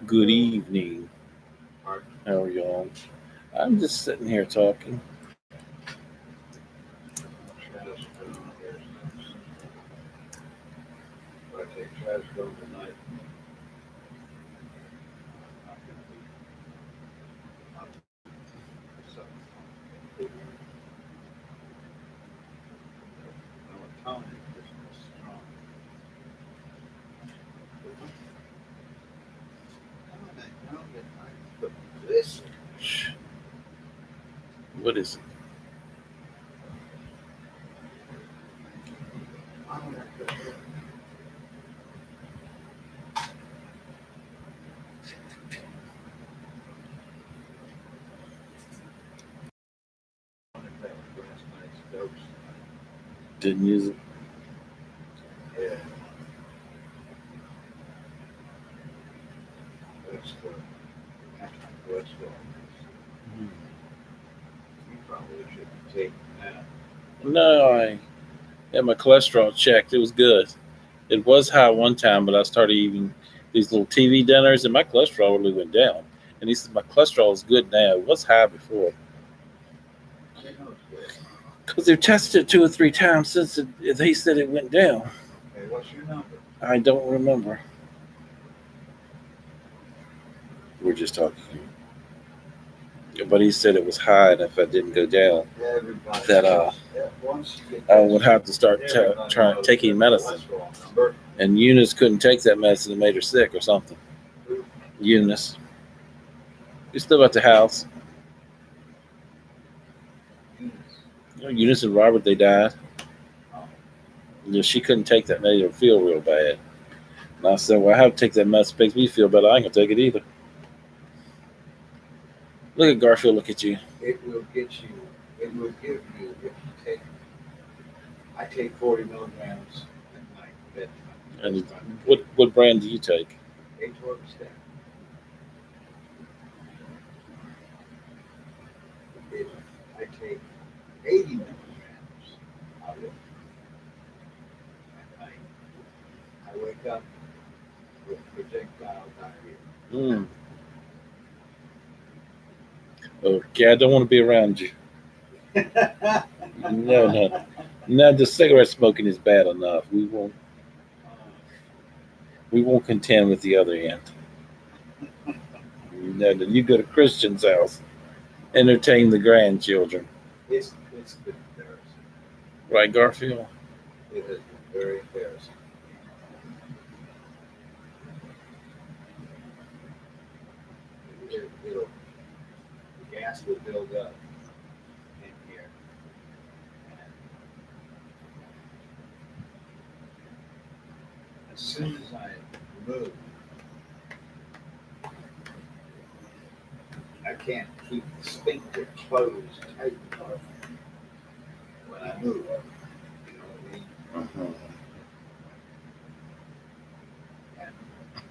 Good evening. Pardon? How are y'all? I'm just sitting here talking. Travis going here. If I take Travis going tonight, I'm going to be up to something. Melatonin is strong. Now that I put this, Shh. What is it? I'm going to put it on the back last night's dose. Didn't use it. Yeah, that's cholesterol. You probably should be taking that. No, I had my cholesterol checked. It was good. It was high one time, but I started eating these little TV dinners, and my cholesterol really went down. And he said my cholesterol is good now. It was high before How do you know it's good? because they've tested it 2 or 3 times since he said it went down. Okay, what's your number? I don't remember. We're just talking, but he said it was high, and if I didn't go down, Everybody that knows. Once you get I that would have to start everybody trying knows taking that medicine. cholesterol number. And Eunice couldn't take that medicine; it made her sick or something. Who? Eunice, she's still at the house. Eunice. Eunice and Robert, they died. Oh, She couldn't take that; made her feel real bad. And I said, "Well, I have to take that medicine; makes me feel better. I ain't gonna take it either." Look at Garfield. Look at you. it will get you. It will give you if you take. I take 40 milligrams at night bedtime. And That's fine. what brand do you take? Atorvastatin. If I take 80 milligrams of it at night, I wake up with projectile diarrhea. Mm. Okay, I don't want to be around you. No, no, no. The cigarette smoking is bad enough. We won't contend with the other end. No, no, you go to Christian's house, entertain the grandchildren. It's been embarrassing. Right, Garfield? It has been very embarrassing. It'll the gas will build up in here, and as soon as I move, I can't keep the sphincter closed tight enough when I move. You know what I mean? Uh-huh. And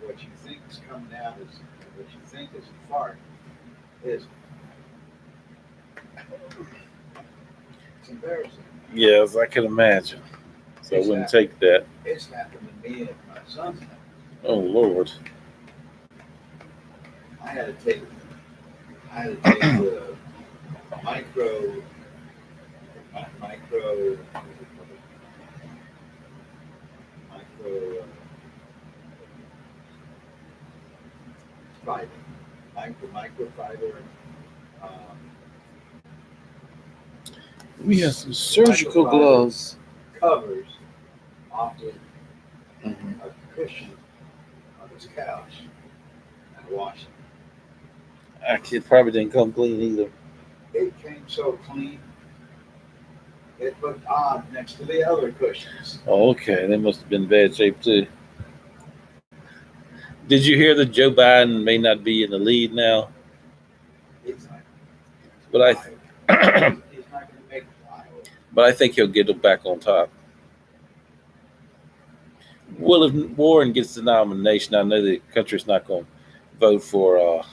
what you think is coming out is what you think is a fart is it's embarrassing. Yes, I can imagine. So I It's wouldn't happened. take that. It's happened to me at my son's house. Oh Lord. I had to take I had to take the micro micro micro fiber microfiber um, We have some the surgical microfiber gloves. covers off Mhm. a cushion on his couch and washed it. Actually, it probably didn't come clean either. It came so clean, it looked odd next to the other cushions. Oh, okay, they must have been in bad shape too. Did you hear that Joe Biden may not be in the lead now? He's not But Iowa. I, He's not going to make it to Iowa. but I think he'll get it back on top. Well, if Warren gets the nomination, I know the country's not going to vote for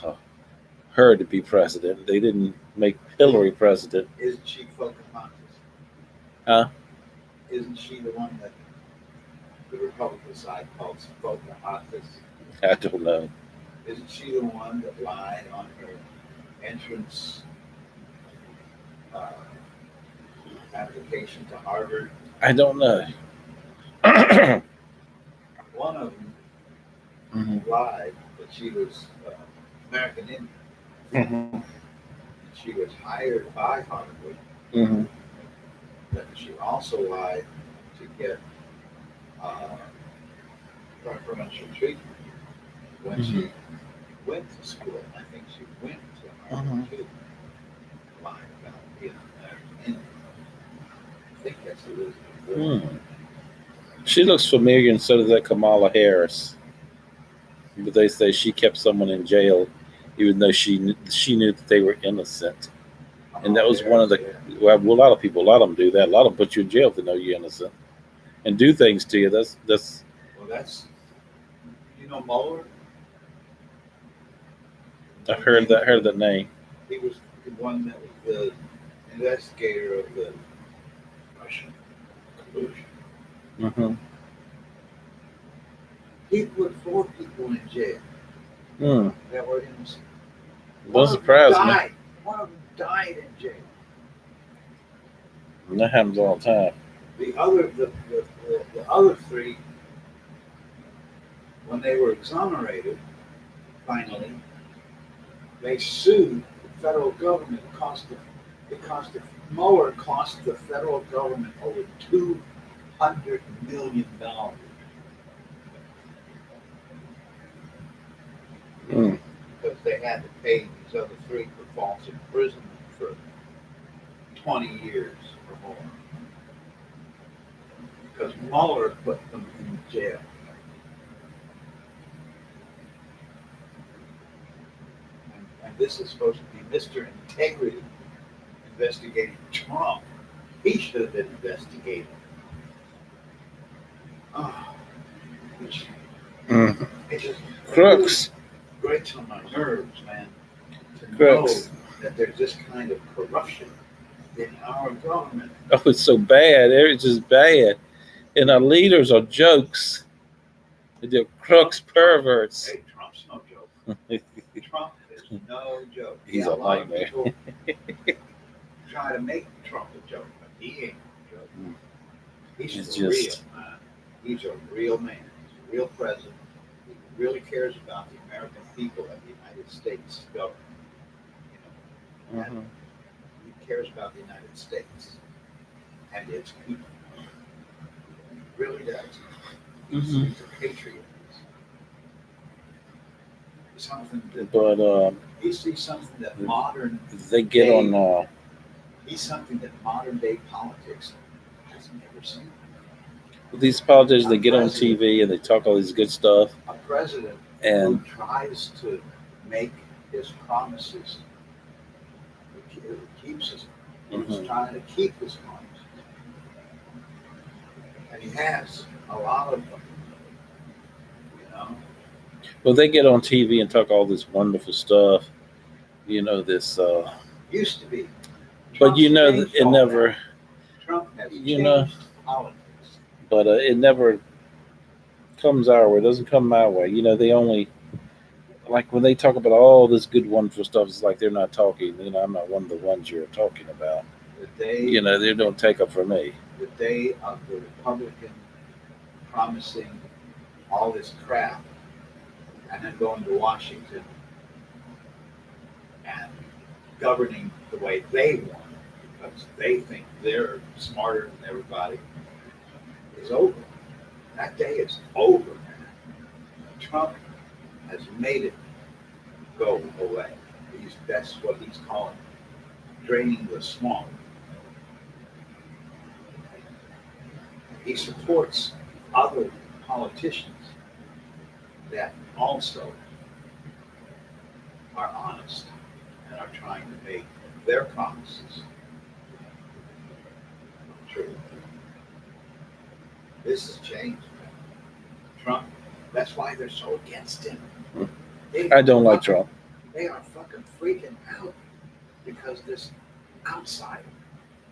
her to be president. They didn't make Hillary president, Isn't she Pocahontas? huh? Isn't she the one that the Republican side calls Pocahontas? I don't know. Isn't she the one that lied on her entrance uh, application to Harvard? I don't know. One of them Hmm. lied that she was American Indian. Hmm. She was hired by Harvard, Hmm. but she also lied to get uh, preferential treatment when Hmm. she went to school. I think she went to Hmm. Harvard too. Lied about being American Indian. I think that's Elizabeth Warren. Hmm. She looks familiar, and so does that Kamala Harris. But they say she kept someone in jail, even though she knew that they were innocent, and that Kamala was one of Harris, the. yeah. Well, a lot of people, a lot of them do that. A lot of them put you in jail if they know you're innocent and do things to you. That's. Well, that's Mueller. I've The heard name that. of Heard him. that name. He was the one that was the investigator of the Russian collusion. Hmm. He put four people in jail Hmm. that were innocent. Don't One of them surprise me. died. One of them died in jail. That happens all the time. The other three, when they were exonerated, finally, they sued the federal government. Mueller cost the federal government over $200 million Hmm. because they had to pay these other three for false imprisonment for 20 years or more. Because Mueller put them in jail. And this is supposed to be Mr. Integrity investigating Trump. He should have been investigated. Oh, which Hmm. it just really Crooks. grates on my nerves, man, to know Crooks. that there's this kind of corruption in our government. Oh, it's so bad. It's just bad. And our leaders are jokes. They're crooks, perverts. Hey, Trump's no joke. Trump is no joke. He's Yeah, a a lot of nightmare. people try to make Trump a joke, but he ain't a joke. He's It's for real, just. man. He's a real man. He's a real president. He really cares about the American people and the United States government. You know, and Hmm. he cares about the United States and its people. He really does. Hmm. He's a patriot. Something that But he sees something that modern they get day on he's something that modern day politics has never seen. these politicians. A They get on president, TV and they talk all this good stuff, a president who and tries to make his promises, who keeps his, he's mhm. trying to keep his promises, and he has a lot of them. You know, Well, they get on TV and talk all this wonderful stuff. This. used to be. But Trump's that changed it all that. never. Trump has You know, changed politics. but it never comes our way. It doesn't come my way. They only like when they talk about all this good, wonderful stuff. It's like they're not talking. I'm not one of the ones you're talking about. The day, They don't take up for me. the day of the Republican promising all this crap and then going to Washington and governing the way they want because they think they're smarter than everybody is over. That day is over, man. Trump has made it go away. That's what he's calling draining the swamp. He supports other politicians that also are honest and are trying to make their promises true. This has changed. Trump, that's why they're so against him. I don't like Trump. They are fucking freaking out because this outsider,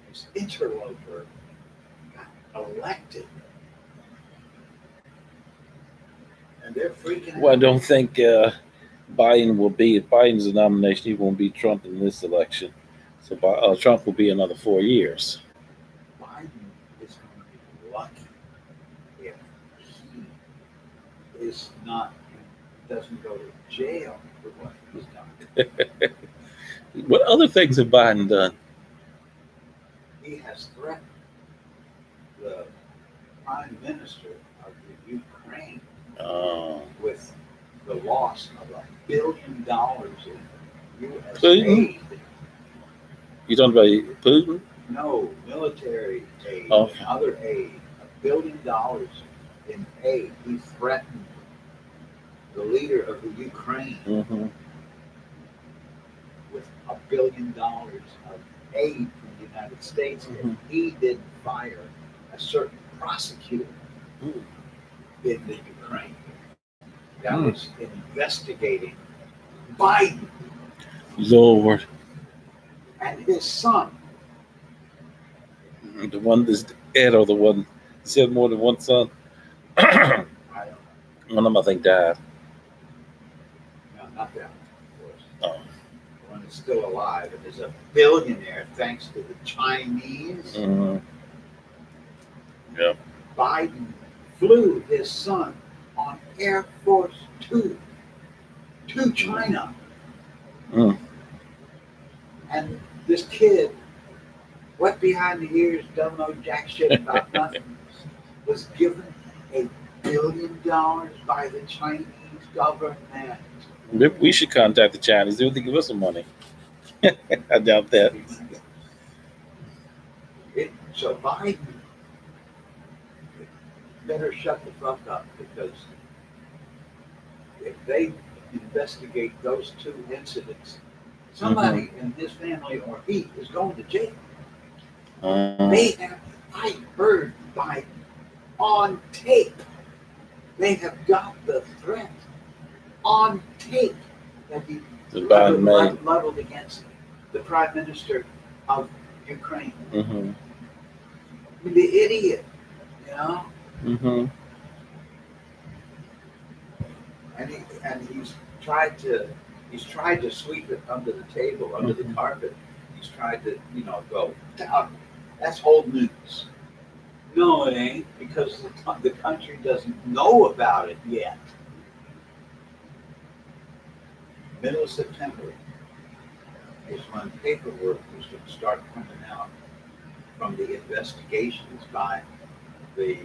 this interloper, got elected. And they're freaking out. Well, I don't think Biden will be, if Biden's the nomination, he won't beat Trump in this election. So Trump will be another 4 years. Biden is going to be lucky if he is not doesn't go to jail for what he's done. What other things have Biden done? He has threatened the prime minister of the Ukraine Uh, with the loss of $1 billion in U.S. Putin? aid. You talking about Putin? No, military aid Oh, and other aid. $1 billion in aid. He threatened the leader of the Ukraine hmm with $1 billion of aid from the United States if he didn't fire a certain prosecutor in the Ukraine that was investigating Biden Lord, and his son. the one that's dead or the one that said more than one son. One I don't of them, I think, died. know, no, not that one, of course. Oh, The one that's still alive and is a billionaire thanks to the Chinese. hmm yeah. Biden flew his son on Air Force Two to China. Mm. And this kid, wet behind the ears, don't know jack shit about nothing, was given $1 billion by the Chinese government. Maybe we should contact the Chinese. They would give us some money. I doubt that. So Biden better shut the fuck up because if they investigate those two incidents, somebody in his family or he is going to jail. They have, I heard Biden on tape. They have got the threat on tape that he leveled against the prime minister of Ukraine. hmm The idiot, you know? hmm And he's tried to sweep it under the table, under the carpet. He's tried to, go down. That's old news. No, it ain't, because the country doesn't know about it yet. Middle of September is when paperwork was going to start coming out from the investigations by the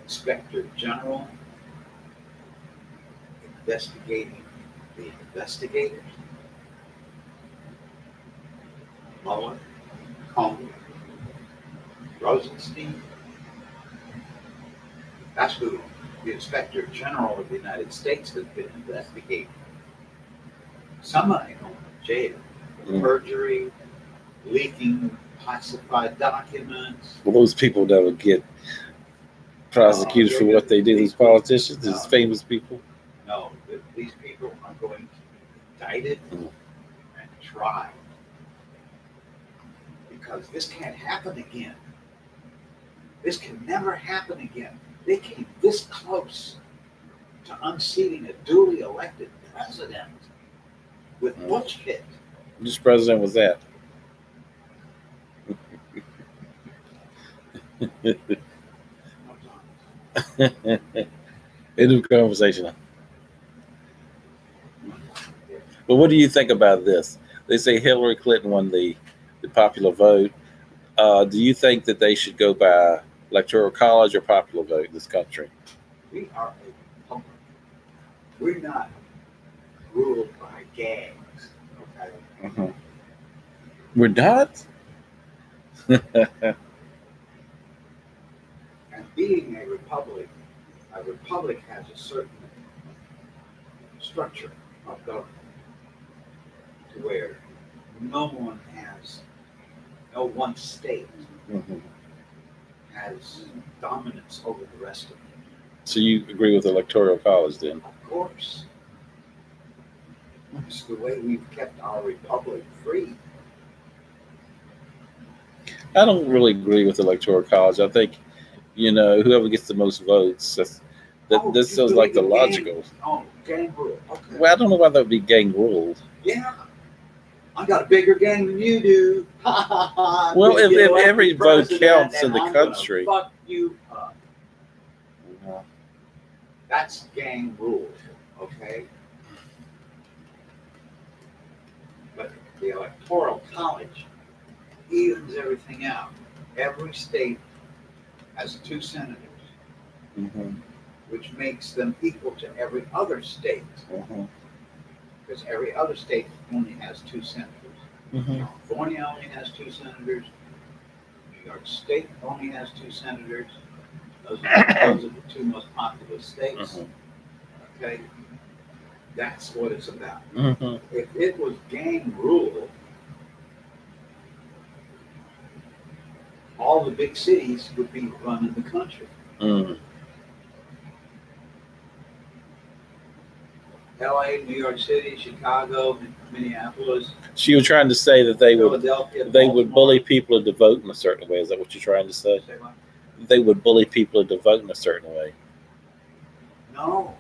Inspector General investigating the investigators, Mueller, Comey, Rosenstein. That's who the Inspector General of the United States has been investigating. Somebody going to jail for perjury, leaking classified documents. Well, those people that would get prosecuted for what they did, these politicians, these famous people. No, these people are going to be indicted and tried because this can't happen again. This can never happen again. They came this close to unseating a duly elected president with bullshit. Which president was that? End of conversation. But what do you think about this? They say Hillary Clinton won the popular vote. Do you think that they should go by electoral college or popular vote in this country? We are a republic. We're not ruled by gangs. Okay? Mm-hmm. We're not? And being a republic has a certain structure of government to where no one state Mm-hmm. has dominance over the rest of it. So you agree with electoral college then? Of course. It's the way we've kept our republic free. I don't really agree with electoral college. I think, whoever gets the most votes, That Oh, this you feels like believe the in gang? logical. Oh, gang rule. Okay. Well, I don't know why that would be gang ruled. Yeah, I got a bigger gang than you do. Ha ha ha! I'm Well, gonna get if elected every vote president, counts in and the I'm gonna country, fuck you up. uh, That's gang rule. Okay, but the electoral college evens everything out. Every state has two senators, mhm, which makes them equal to every other state, mhm, because every other state only has two senators. mhm, California only has two senators. New York State only has two senators. Those are the two most populous states. mhm, Okay, that's what it's about. mhm, If it was gang rule, all the big cities would be running the country. mhm. L.A., New York City, Chicago, Minneapolis, So you're trying to say that Philadelphia, they would bully Baltimore. people into voting a certain way. Is that what you're trying to say? Say what? They would bully people into voting a certain way. No,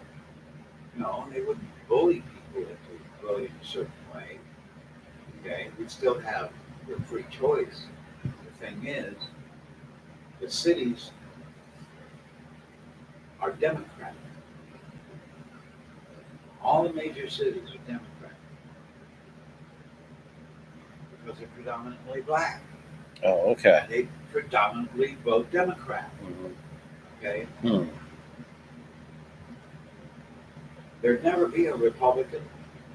no, they wouldn't bully people into voting a certain way. Okay, we'd still have the free choice. The thing is, the cities are Democratic. All the major cities are Democratic because they're predominantly black. Oh, okay. They predominantly vote Democrat. Mhm. Okay, Hmm. there'd never be a Republican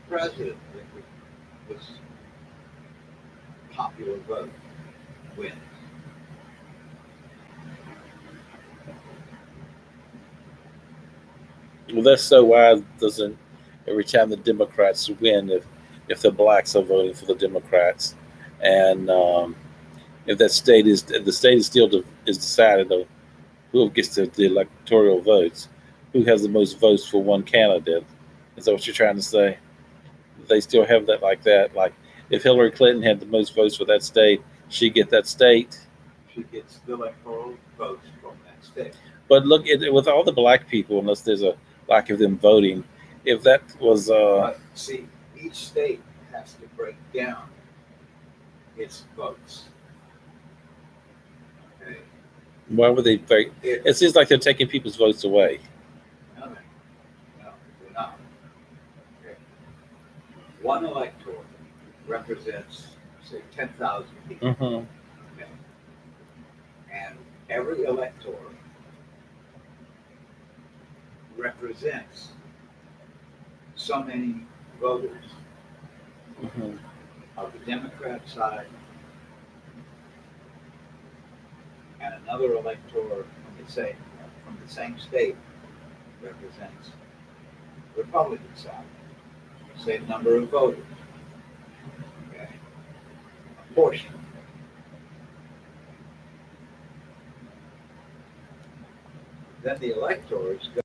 president that was popular vote win. Well, that's so why doesn't every time the Democrats win, if the blacks are voting for the Democrats, and if the state is still is decided of who gets the electoral votes, who has the most votes for one candidate. Is that what you're trying to say? They still have that like that. Like if Hillary Clinton had the most votes for that state, she'd get that state. She gets the electoral votes from that state. But look, with all the black people, unless there's a lack of them voting, if that was, But see, each state has to break down its votes. Okay, why would they? if It seems like they're taking people's votes away. no, no, no, they're not. Okay. One elector represents, say, 10,000 people. Hmm. Okay. And every elector represents so many voters Hmm. of the Democrat side and another elector from the same state represents the Republican side. Same number of voters. Okay. A portion. Then the electors go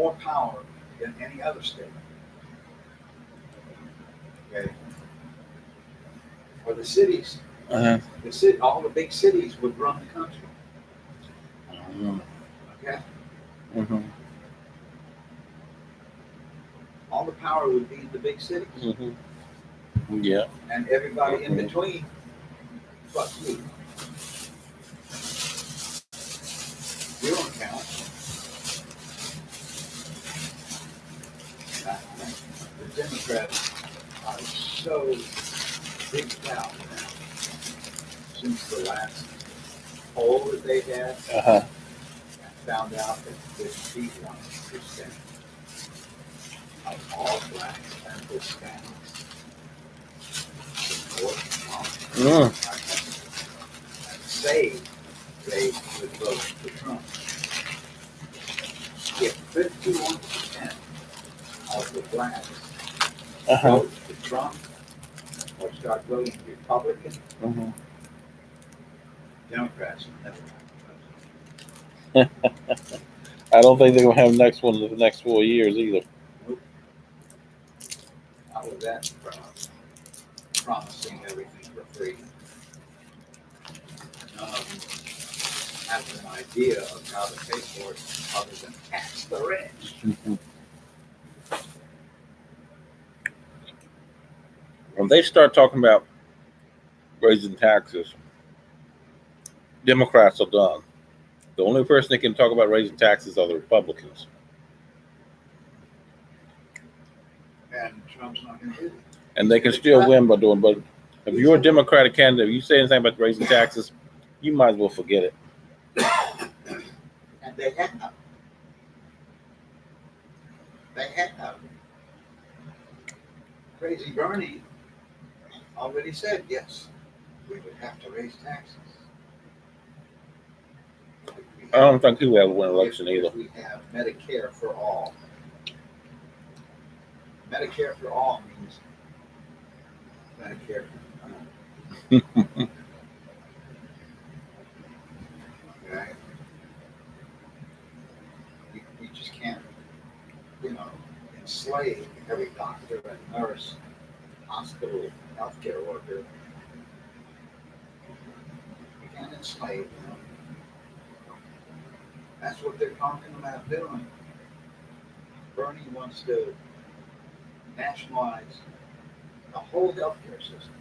more power than any other state. Okay, or the cities, Uh-huh. all the big cities would run the country. Mm-hmm. Okay, Mm-hmm. all the power would be in the big cities, Yeah. and everybody in Mhm. between. Fuck you. You don't count. The Democrats are so freaked out now since the last poll that they had. Uh-huh. I found out that 51% of all blacks and Hispanics support Trump Mm. and say they would vote for Trump. If 51% of the blacks Uh-huh. vote for Trump or start voting Republican, Mm-hmm. Democrats will never I don't think they're gonna have the next one in the next 4 years either. Nope. How was that promising everything for free? None of them have an idea of how to pay for it other than tax the rich. When they start talking about raising taxes, Democrats are done. The only person that can talk about raising taxes are the Republicans, And Trump's not going to do it. and they can still win by doing. But if you're a Democratic candidate, if you say anything about raising taxes, you might as well forget it. And they have. They have. Crazy Bernie already said, yes, we would have to raise taxes. I don't think he will ever win an election either. If we have Medicare for all. Medicare for all means Medicare for okay? You just can't, enslave every doctor and nurse, hospital, healthcare worker. You can't enslave them. That's what they're talking about doing. Bernie wants to nationalize the whole healthcare system.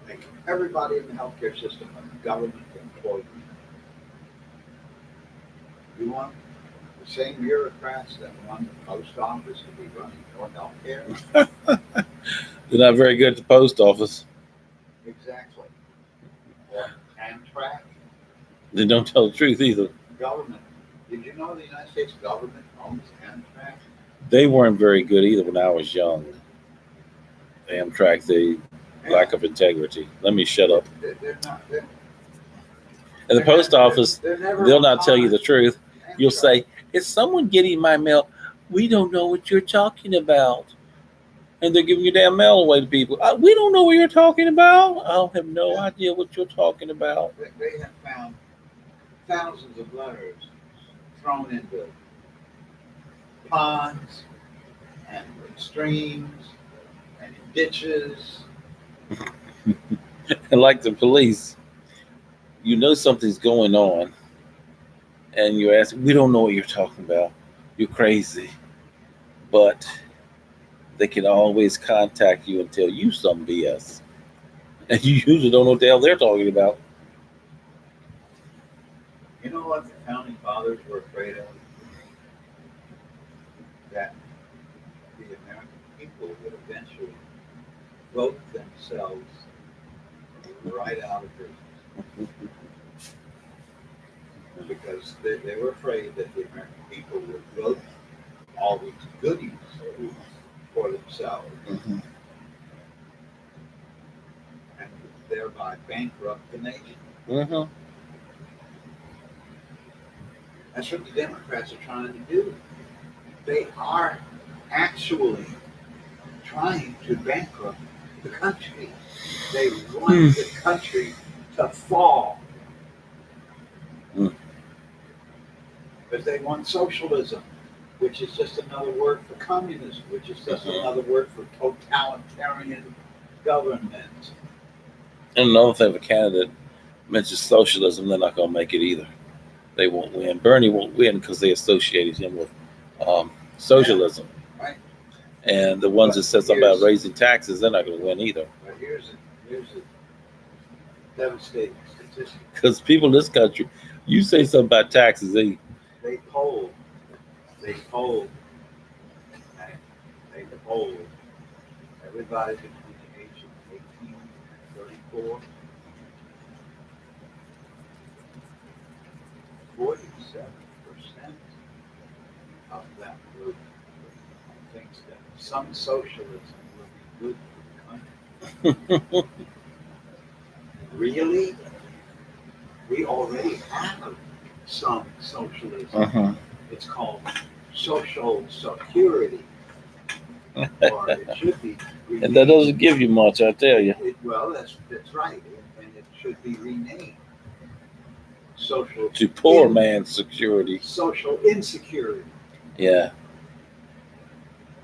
Make everybody in the healthcare system a government employee. You want the same bureaucrats that run the post office to be running your healthcare? They're not very good at the post office. Exactly. Or Amtrak, They don't tell the truth either. government. Did you know the United States government owns Amtrak? They weren't very good either when I was young. Amtrak, the lack of integrity. Let me shut up. They're not. They're, In the post office, they're never they'll on not tell you time. the truth. You'll Amtrak. say, "Is someone getting my mail?" We don't know what you're talking about. And they're giving your damn mail away to people. We don't know what you're talking about. I have no idea what you're talking about. They have found thousands of letters thrown into ponds and streams and in ditches. And like the police, you know something's going on, and you ask, "We don't know what you're talking about. You're crazy." But they can always contact you and tell you some BS. And you usually don't know what the hell they're talking about. You know what the founding fathers were afraid of? That the American people would eventually vote themselves right out of business. Because they were afraid that the American people would vote all these goodies for themselves Mm-hmm. and thereby bankrupt the nation. Mm-hmm. That's what the Democrats are trying to do. They are actually trying to bankrupt the country. They want the country to fall. Mm. Because they want socialism. which is just another word for communism, which is just Mhm. another word for totalitarian government. And another thing, if a candidate mentions socialism, they're not going to make it either. They won't win. Bernie won't win because they associated him with Yeah, socialism. right. And the ones But that said something about here's raising taxes, they're not going to win either. here's a devastating statistic. Because people in this country, you say something about taxes, They polled, they polled, okay? They polled everybody between the age of 18 and 34. 47% of that group thinks that some socialism will be good for the country. Really? We already have some socialism. uh-huh. It's called social security, or it should be And that renamed. doesn't give you much, I tell you. Well, that's right, and it should be renamed social To poor in man's security. social insecurity. Yeah.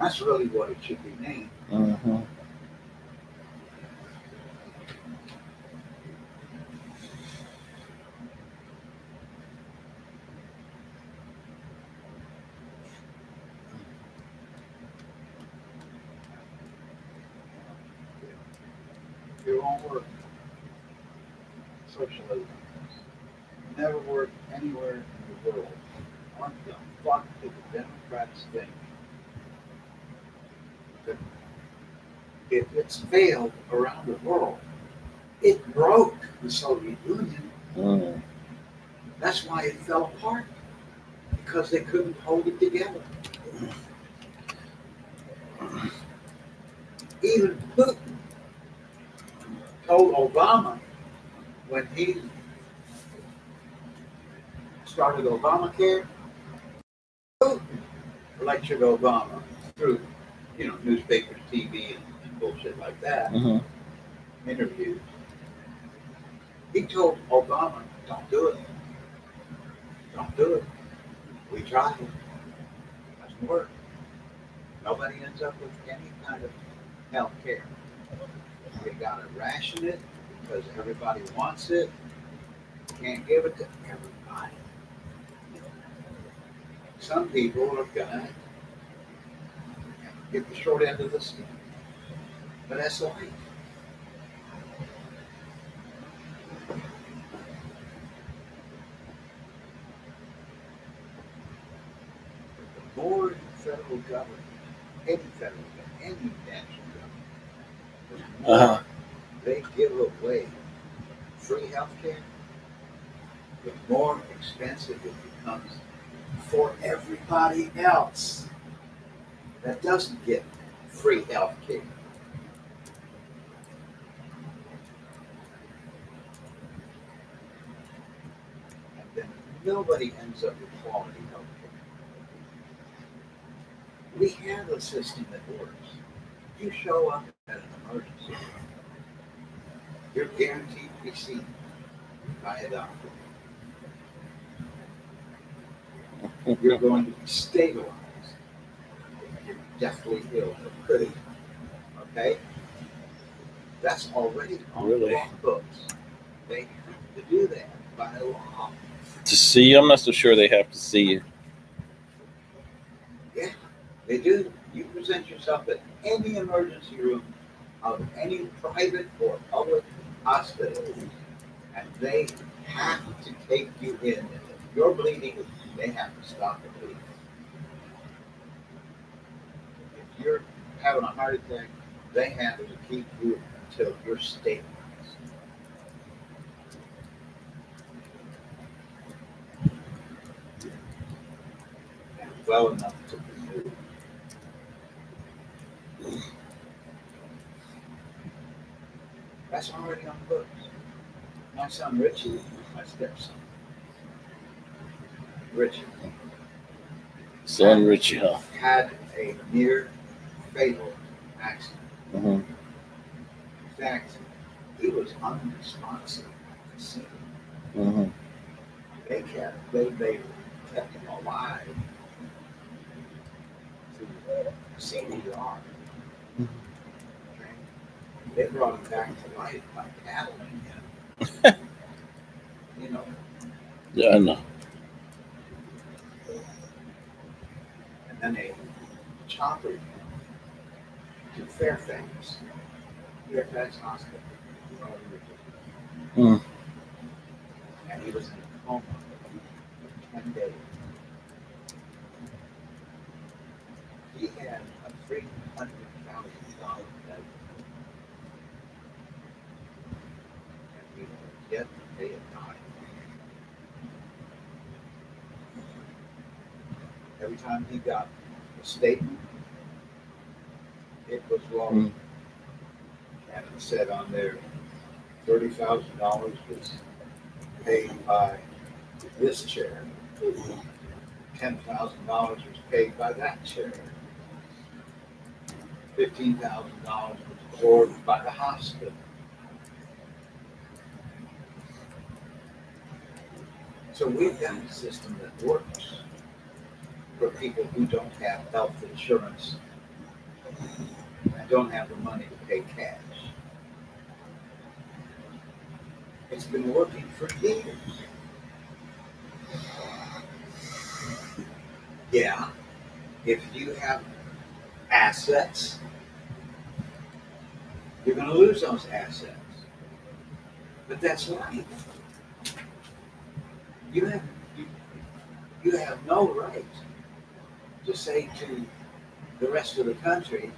That's really what it should be named. Uh-huh. It won't work. Socialism never worked anywhere in the world. What the fuck did the Democrats think that if it's failed around the world, it broke the Soviet Union. Mm. That's why it fell apart, because they couldn't hold it together. Even Putin told Obama when he started Obamacare, Putin lectured Obama through, newspapers, TV, and bullshit like that, Uh-huh. interviews. He told Obama, "Don't do it. Don't do it. We tried it. It doesn't work. Nobody ends up with any kind of health care. You gotta ration it because everybody wants it. You can't give it to everybody. Some people are gonna get the short end of the stick, but that's life." The more the federal government, any federal government, any national government, the more Uh-huh. they give away free health care, the more expensive it becomes for everybody else that doesn't get free health care. And then nobody ends up with quality health care. We have a system that works. You show up at an emergency, you're guaranteed to be seen by a doctor. You're going to be stabilized if you're deathly ill or critical. Okay? That's already on the Really? law books. They have to do that by law. To see you, I'm not so sure they have to see you. Yeah, they do. You present yourself at any emergency room of any private or public hospital, and they have to take you in. And if you're bleeding, they have to stop the bleeding. If you're having a heart attack, they have to keep you until you're stabilized. And well enough to be moved. That's already on the books. My son Richie, my stepson, Richie, Son Richie, huh? had a near fatal accident. Uh-huh. In fact, he was unresponsive at the scene. Uh-huh. They kept him alive to CPR. Okay? They brought him back to life by paddling him. You know, Yeah, I know. and then they choppered him to Fairfax Hospital. Mm. And he was in a coma for 10 days. He had a $300,000 debt, and he had yet to pay it back. Every time he got a statement, it was low. Mm. And it said on there, $30,000 was paid by this chair. $10,000 was paid by that chair. $15,000 was absorbed by the hospital. So we've got a system that works for people who don't have health insurance and don't have the money to pay cash. It's been working for years. Yeah, if you have assets, you're going to lose those assets. But that's life. You have you, you have no right to say to the rest of the country,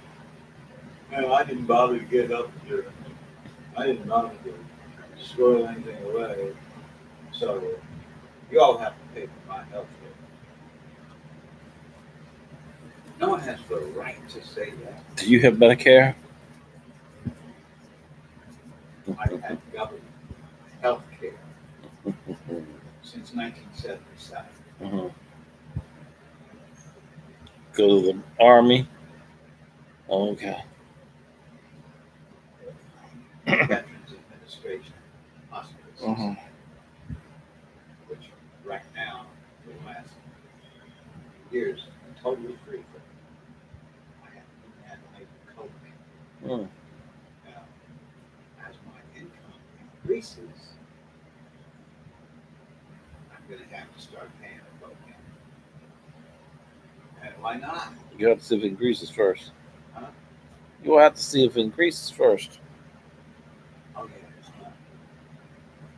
"No, I didn't bother to get up here. I didn't bother to squirrel anything away. So you all have to pay for my health care." No one has the right to say that. Do you have Medicare? I've had government health care since 1977. Mm-hmm. Go to the army. Okay. Veterans Administration hospital Mm-hmm. system, which right now, for the last years, totally free for me. I haven't even had to make a copay. Mm. Now, as my income increases, I'm going to have to start paying a copay. And why not? You have to see if it increases first. Huh? You will have to see if it increases first. Oh yeah, it's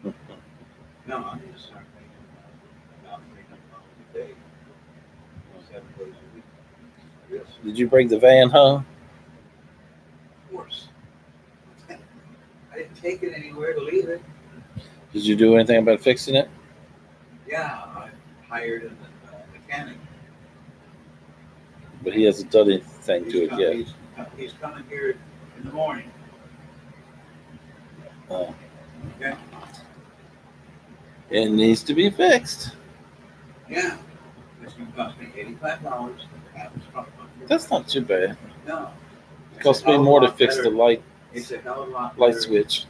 not. No, I'm going to start paying about $300 a day, 7 days a week. Yes, Did you bring the van home? of course. I didn't take it anywhere to leave it. Did you do anything about fixing it? Yeah, I hired a mechanic. But he hasn't done anything to it yet. He's coming here in the morning. Uh, Okay. it needs to be fixed. Yeah. It's going to cost me $85 to have this truck. That's not too bad. No. It It's a costs me hell of a more to lot fix the better. It's a hell of a lot light better. switch.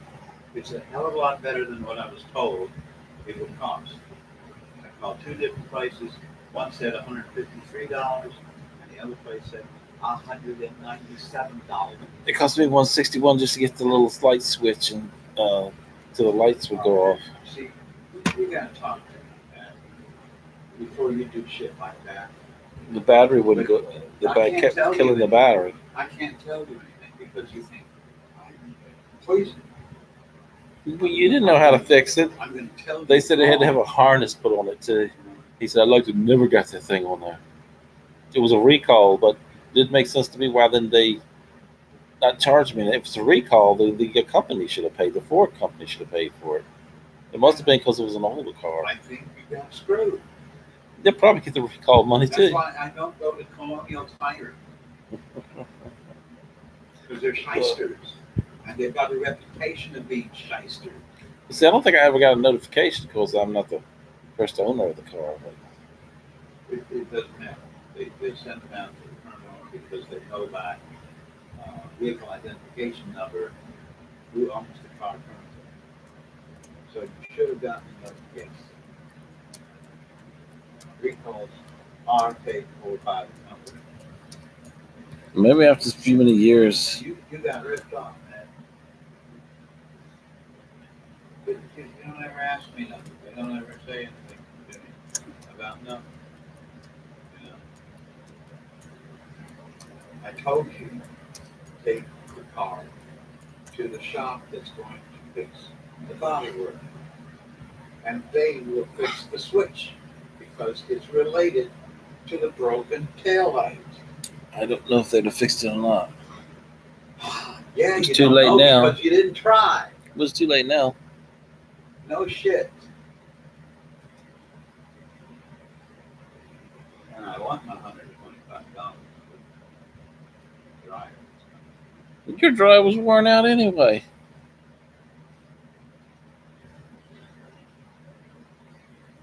It's a hell of a lot better than what I was told it would cost. I called two different places. One said $153, and the other place said $197. It cost me 161 just to get the little light switch and till the lights would go off. See, you got to talk to me, man, before you do shit like that. The battery wouldn't go. The I bat can't kept tell you killing the anything. battery. I can't tell you anything because you think I'm poison. Well, you didn't know how to fix it. I'm going to tell you. They said they had to have a harness put on it too. He said, "I'd like to never got that thing on there." It was a recall, but it didn't make sense to me. Why didn't they not charge me? If it's a recall, the company should have paid. The Ford company should have paid for it. It must have been because it was an older car. I think you got screwed. They'll probably get the recall money That's too. why I don't go to Colonial Tire because they're shysters, and they've got a reputation of being shysters. See, I don't think I ever got a notification because I'm not the first owner of the car. It doesn't matter. They send them out to the terminal because they know by vehicle identification number who owns the car currently. So you should have gotten a notification. Recalls are paid for by the company. Maybe after a few many years. You got ripped off, man. You don't ever ask me nothing. You don't ever say anything to me about nothing. You know, I told you, take the car to the shop that's going to fix the bodywork, and they will fix the switch because it's related to the broken tail light. I don't know if they'd have fixed it or not. Yeah, It's you too don't late know now. because you didn't try. But it's too late now. No shit. And I want my $125 for the dryer. Your dryer was worn out anyway.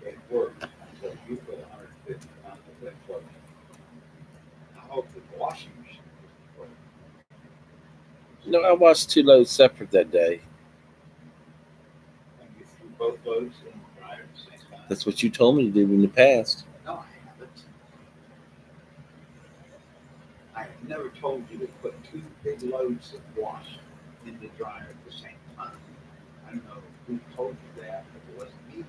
It worked until you put 150 pounds of wet clothes in. I hope the washing machine doesn't work. No, I watched two loads separate that day. And you threw both loads in the dryer at the same time. That's what you told me to do in the past. No, I haven't. I have never told you to put two big loads of wash in the dryer at the same time. I don't know who told you that, but it wasn't me.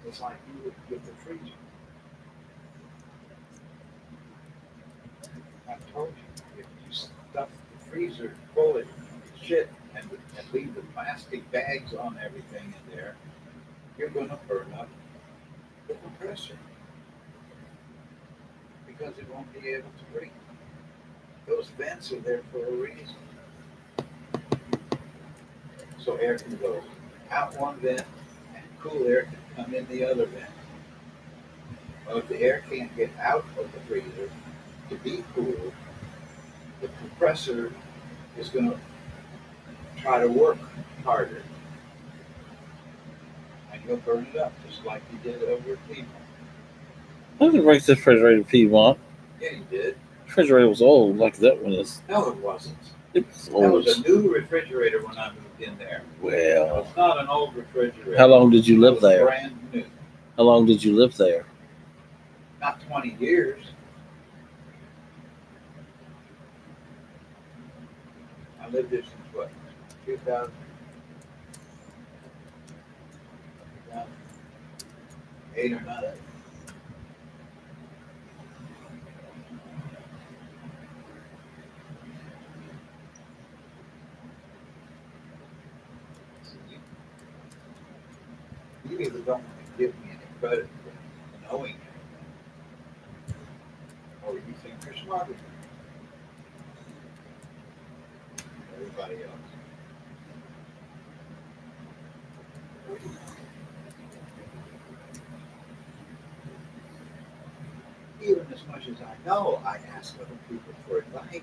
It's like you would with the freezer. I told you, if you stuff the freezer full of shit and leave the plastic bags on everything in there, you're going to burn up the compressor because it won't be able to breathe. Those vents are there for a reason. So air can go out one vent and cool air can come in the other vent. Well, if the air can't get out of the freezer to be cooled, the compressor is going to try to work harder and you'll burn it up just like you did over at Piedmont. I didn't break the refrigerator at Piedmont. Yeah, you did. The refrigerator was old, like that one is. No, it wasn't. It was That old. was a new refrigerator when I moved in there. No, Well, it's not an old refrigerator. how long did you That live was there? brand new. How long did you live there? Not 20 years. I lived there since what? 2000, 2008 or 9. You either don't want to give me any credit for knowing it, or you think you're smarter than everybody else. Even as much as I know, I ask other people for advice.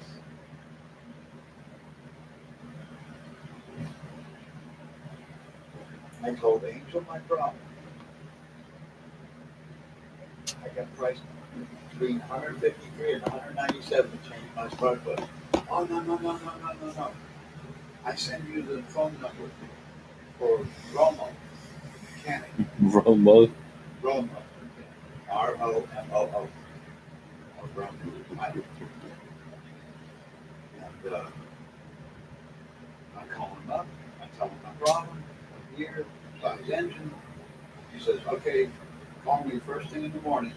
I told Angel my problem. I got priced between 153 and 197 to change my spark plug. Oh no. I send you the phone number for Romo mechanic. Romo. Romo. ROMOO. Or Romo. And I call him up. I tell him my problem. Here, size engine. He says, okay, call me first thing in the morning.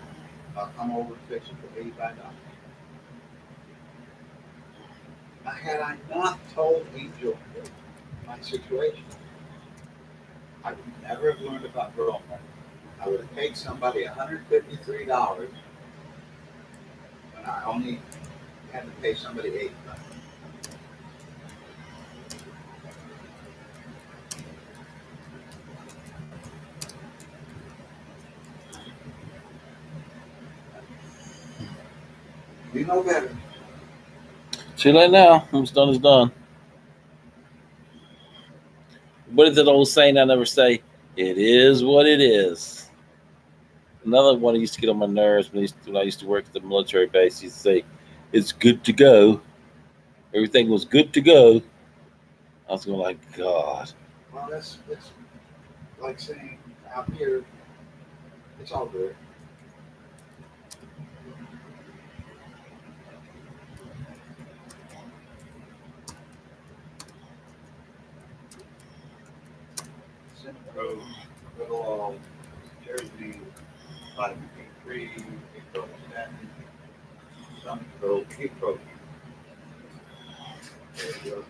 I'll come over and fix it for $85. Now, had I not told Angel my situation, I would never have learned about Bromo. I would have paid somebody $153 when I only had to pay somebody $80. You know better. Too late now. What's done is done. What is that old saying I never say? It is what it is. Another one that used to get on my nerves when I used to work at the military base. He used to say, "It's good to go." Everything was good to go. I was going like, God. Well, that's like saying out here, it's all good. Cinnamon Road, little all Jersey, vitamin D3, prolactin, some little pea protein. There you go.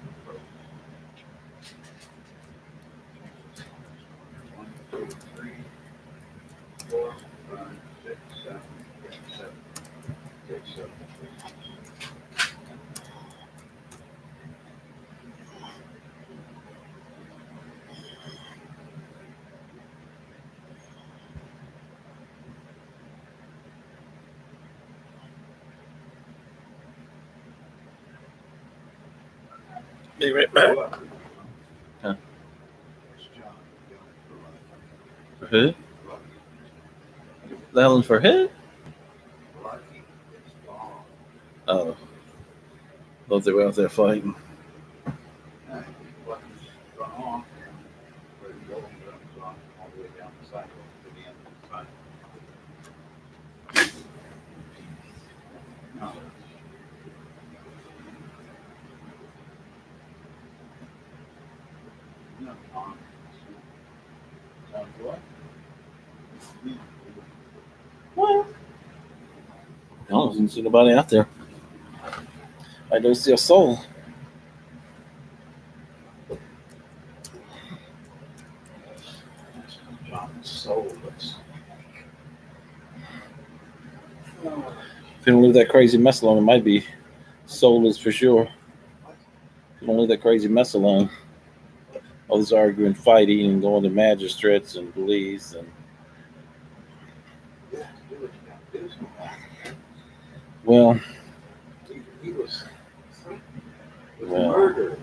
One, two, three, four, five, six, seven, yeah, seven, six, seven. Be right back. Huh? It's John. For who? That for who? Lucky is gone. Oh, thought they were out there fighting. Lucky's gone off, and where the golden drum's on all the way down the sidewalk to the end of the sidewalk. No. No, Tom. Sounds what? Well, I don't see nobody out there. I don't see a soul. John's soulless. If you don't leave that crazy mess alone, it might be soulless for sure. If you don't leave that crazy mess alone, all this arguing, fighting, and going to magistrates and police and You have to do what you got to do sometimes. well, He was threatened with Well. murder.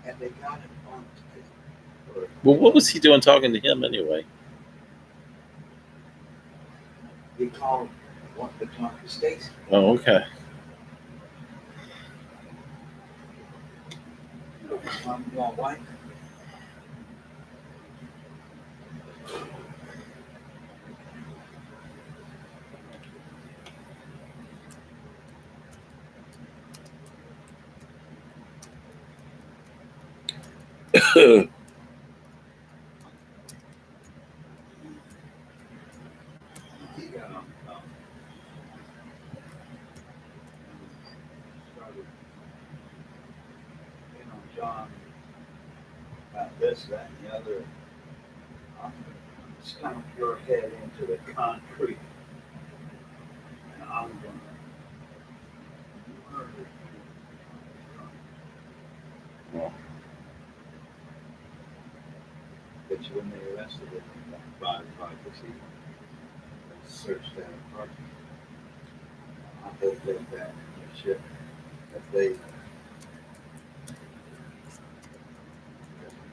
And they got him on tape. well, what was he doing talking to him anyway? He called, wanted to talk to Stacy. Oh, okay. My wife. He got started, John about this, that, and the other. I'm going to stomp your head into the concrete, and I'm going to murder you. Well. But when they arrested him, by privacy, searched that apartment. I hope they found the ship if they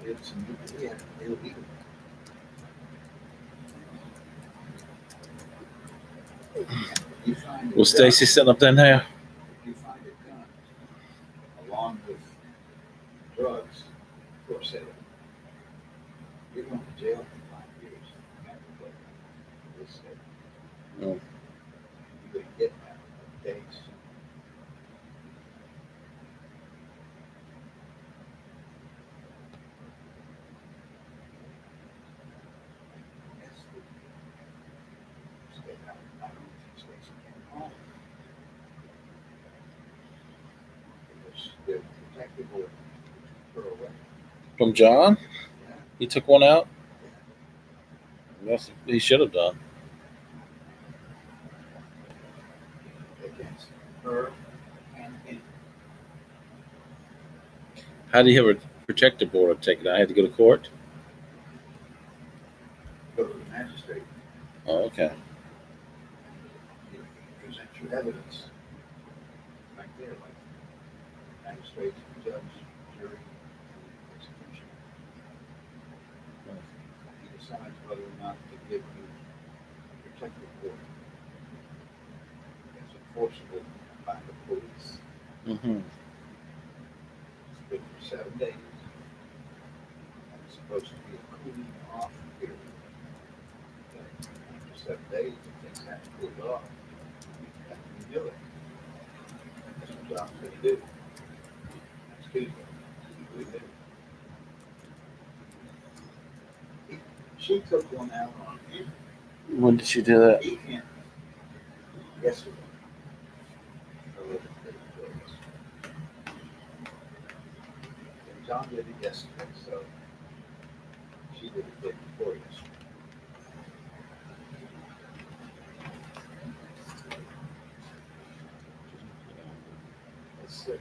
did some illegal. You find Was Stacy sitting up there now? If you find a gun along with drugs for sale, you're going to jail for 5 years. This state. Oh. You're going to get that days. I don't think Stacy came home. The detective order her away. From John? Yeah. He took one out? Yes, he should have done. Against her and him. How do you have a protective order taken out? I had to go to court? Go to the magistrate. Oh, okay. You present your evidence right there, like magistrate, judge, jury, and execution. He decides whether or not to give you protective order. It's enforceable by the police. Mm-hmm. It's good for 7 days. supposed to be a cooling off period. But after 7 days, if things haven't cooled off, you have to renew it. That's what John's going to do. Next Tuesday, we do. He, she took one out on him. When did she do that? He can't. Yesterday. Or was it the day before yesterday? And John did it yesterday, so she did it the day before yesterday. That's sick.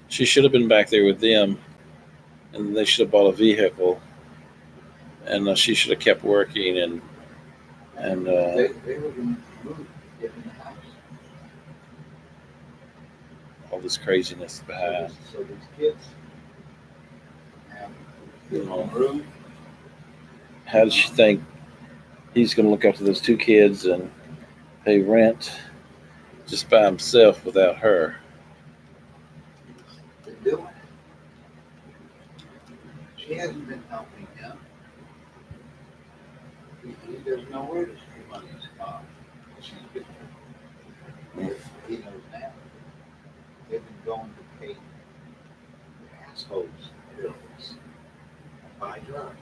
She should have been back there with them, and they should have bought a vehicle, and she should have kept working and They were going to move, get in the house. all this craziness behind. So these kids have their own room. How does she think he's going to look after those two kids and pay rent just by himself without her? They're doing it. She hasn't been helping him. He doesn't know where to spend money in his car. She's been, he knows now. They've been going to pay assholes bills and buy drugs.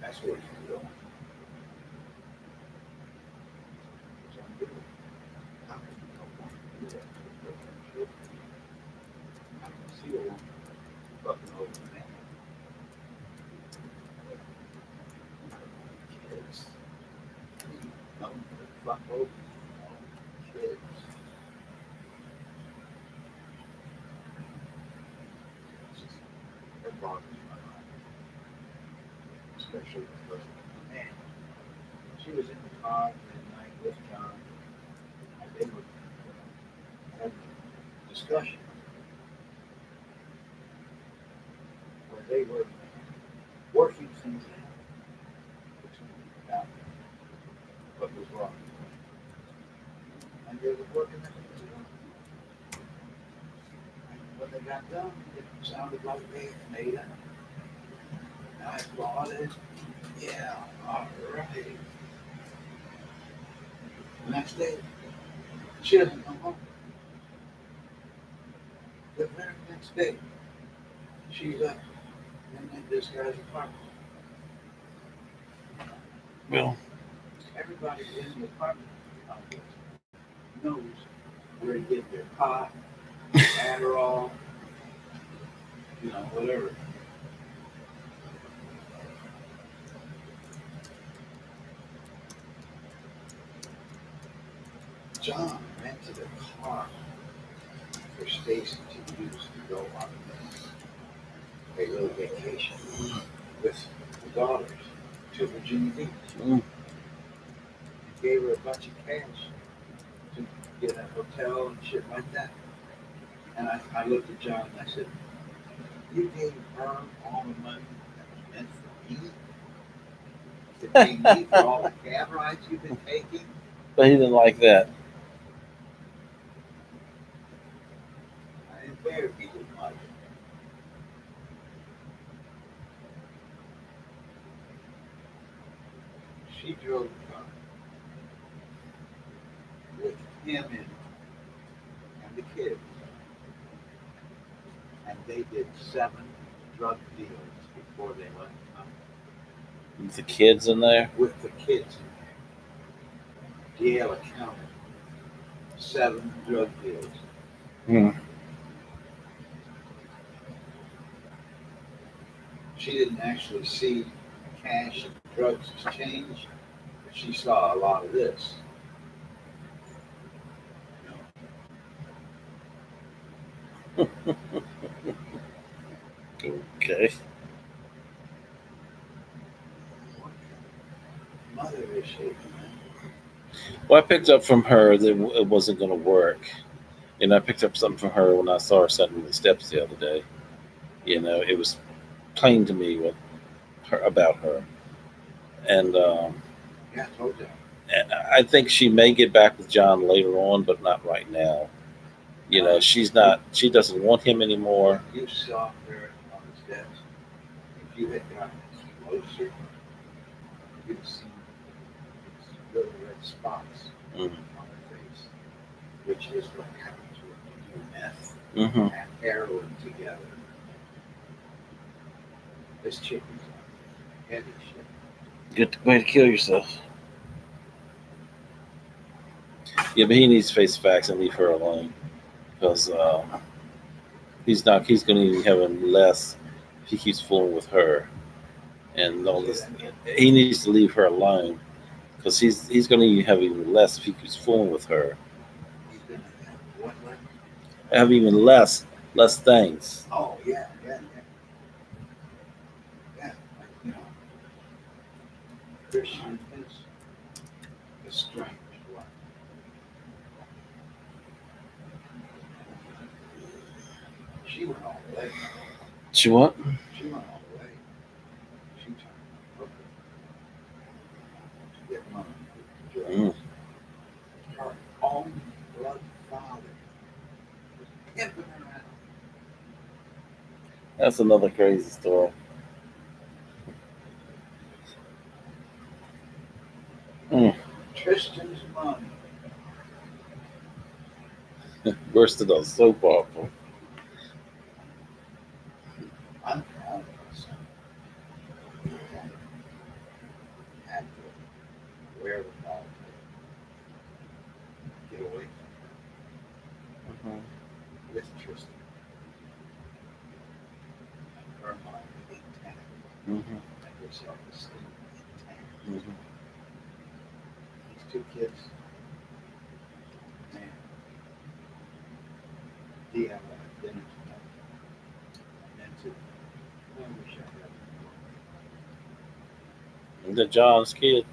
That's what she's doing. It's unbelievable. How can you help one do that to their children? I can see a woman fucking over a man. Kids. No, fuck over kids. That bothers my mind. Especially because, man, she was in the car midnight with John, and they were having a discussion where they were working things out between about what was wrong. And they were working things out. And when they got done, it sounded like they had made up. And I applauded. Yeah, all right. The next day, she doesn't come home. The very next day, she's up in this guy's apartment. Well, Everybody in the apartment complex knows where to get their pot, Adderall, whatever. John rented a car for Stacy to use to go on a little vacation with the daughters to Virginia Beach. mm, He gave her a bunch of cash to get a hotel and shit like that. And I looked at John and I said, you gave her all the money that was meant for me? To pay me for all the cab rides you've been taking? but he didn't like that. I didn't care if he didn't like it. She drove the car with him in and the kids. And they did 7 drug deals before they left town. With the kids in there. With the kids in there. Yale counted 7 drug deals. Hmm. She didn't actually see cash and drugs exchange, but she saw a lot of this. Okay. What mother is she, man? Well, I picked up from her that it wasn't going to work. And I picked up something from her when I saw her sitting on the steps the other day. It was plain to me about her. And Yeah, I told you. I think she may get back with John later on, but not right now. She's not. She doesn't want him anymore. If you saw her on his desk, if you had gotten closer, you'd have seen these little red spots Mm-hmm. on her face, which is what happens when you do meth Mm-hmm. and heroin together. This chick is on heavy shit. Good way to kill yourself. Yeah, but he needs to face facts and leave her alone because he's not. He's going to even have him less if he keeps fooling with her and all Say this. that again. He needs to leave her alone because he's going to even have even less if he keeps fooling with her. He's gonna have what left? Have even less things. Oh yeah, yeah, yeah, yeah. Like, Christian is a strange one. She went all the way. She what? She went all the way. She turned crooked to get money for Mm, drugs. Her own blood father was pimping her out. that's another crazy story. Mm, Tristan's money. worse than a soap opera. I'm proud of myself. Had the wherewithal to get away Mm-hmm. with Tristan and her mind intact Mm-hmm. and her self-esteem intact. Mm-hmm. These two kids, man, he had dinner tonight. And then to, I wish I had The John's kid.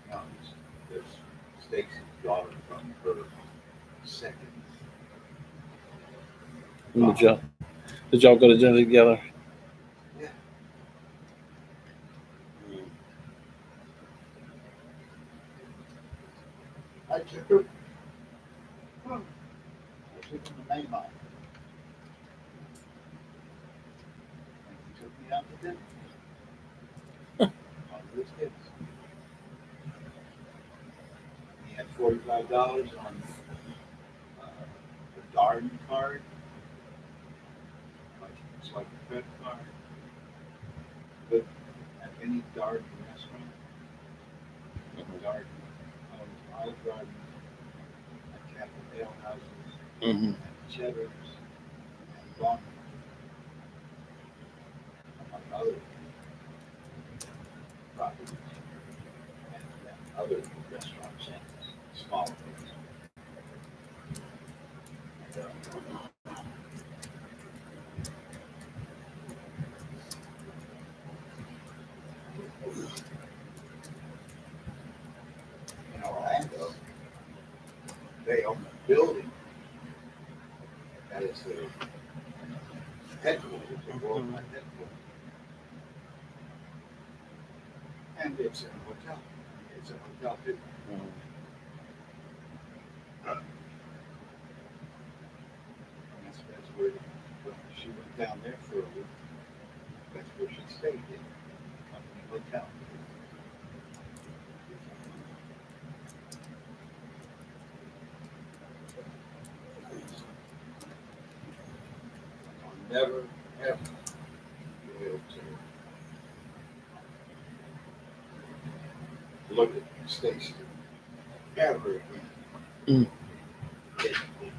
mountains. There's Stacy's daughter from her second Did father. y'all go to dinner together? Yeah, Mm. I took her. I took her to the main line, and he took me out to dinner. One of his kids. He had $45 on the Darden card, like it's like a credit card. But at any Darden restaurant, Darden owns Olive Garden, and Captain Ale Houses, Mm-hmm. and Cheddar's, and Bonner, among other properties, and other restaurant chains, smaller ones. And, in Orlando, they own a building that is their headquarters, their Mm-hmm. worldwide headquarters, and it's a hotel. It's a hotel too. And that's where when she went down there for a week. That's where she stayed in the company hotel. I'll never ever be able to look at Stacy ever again Mm. in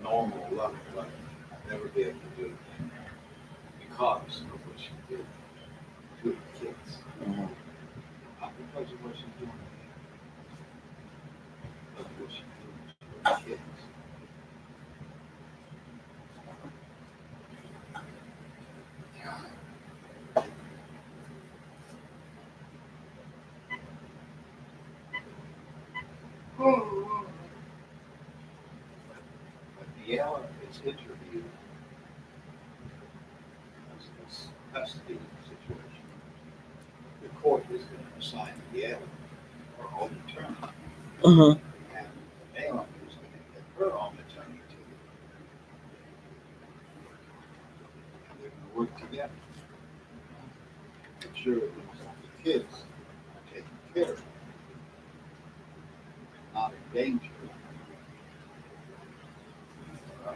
normal level. Like I'll never be able to do it again because of what she did to the kids. Mm-hmm. Not because of what she's doing to me, but what she's doing to the kids. But Deanna is interviewed as this custody situation. The court is going to assign Deanna her own attorney, Uh-huh. and Malin is going to get her own sure that the kids are taken care of, not in danger. Uh,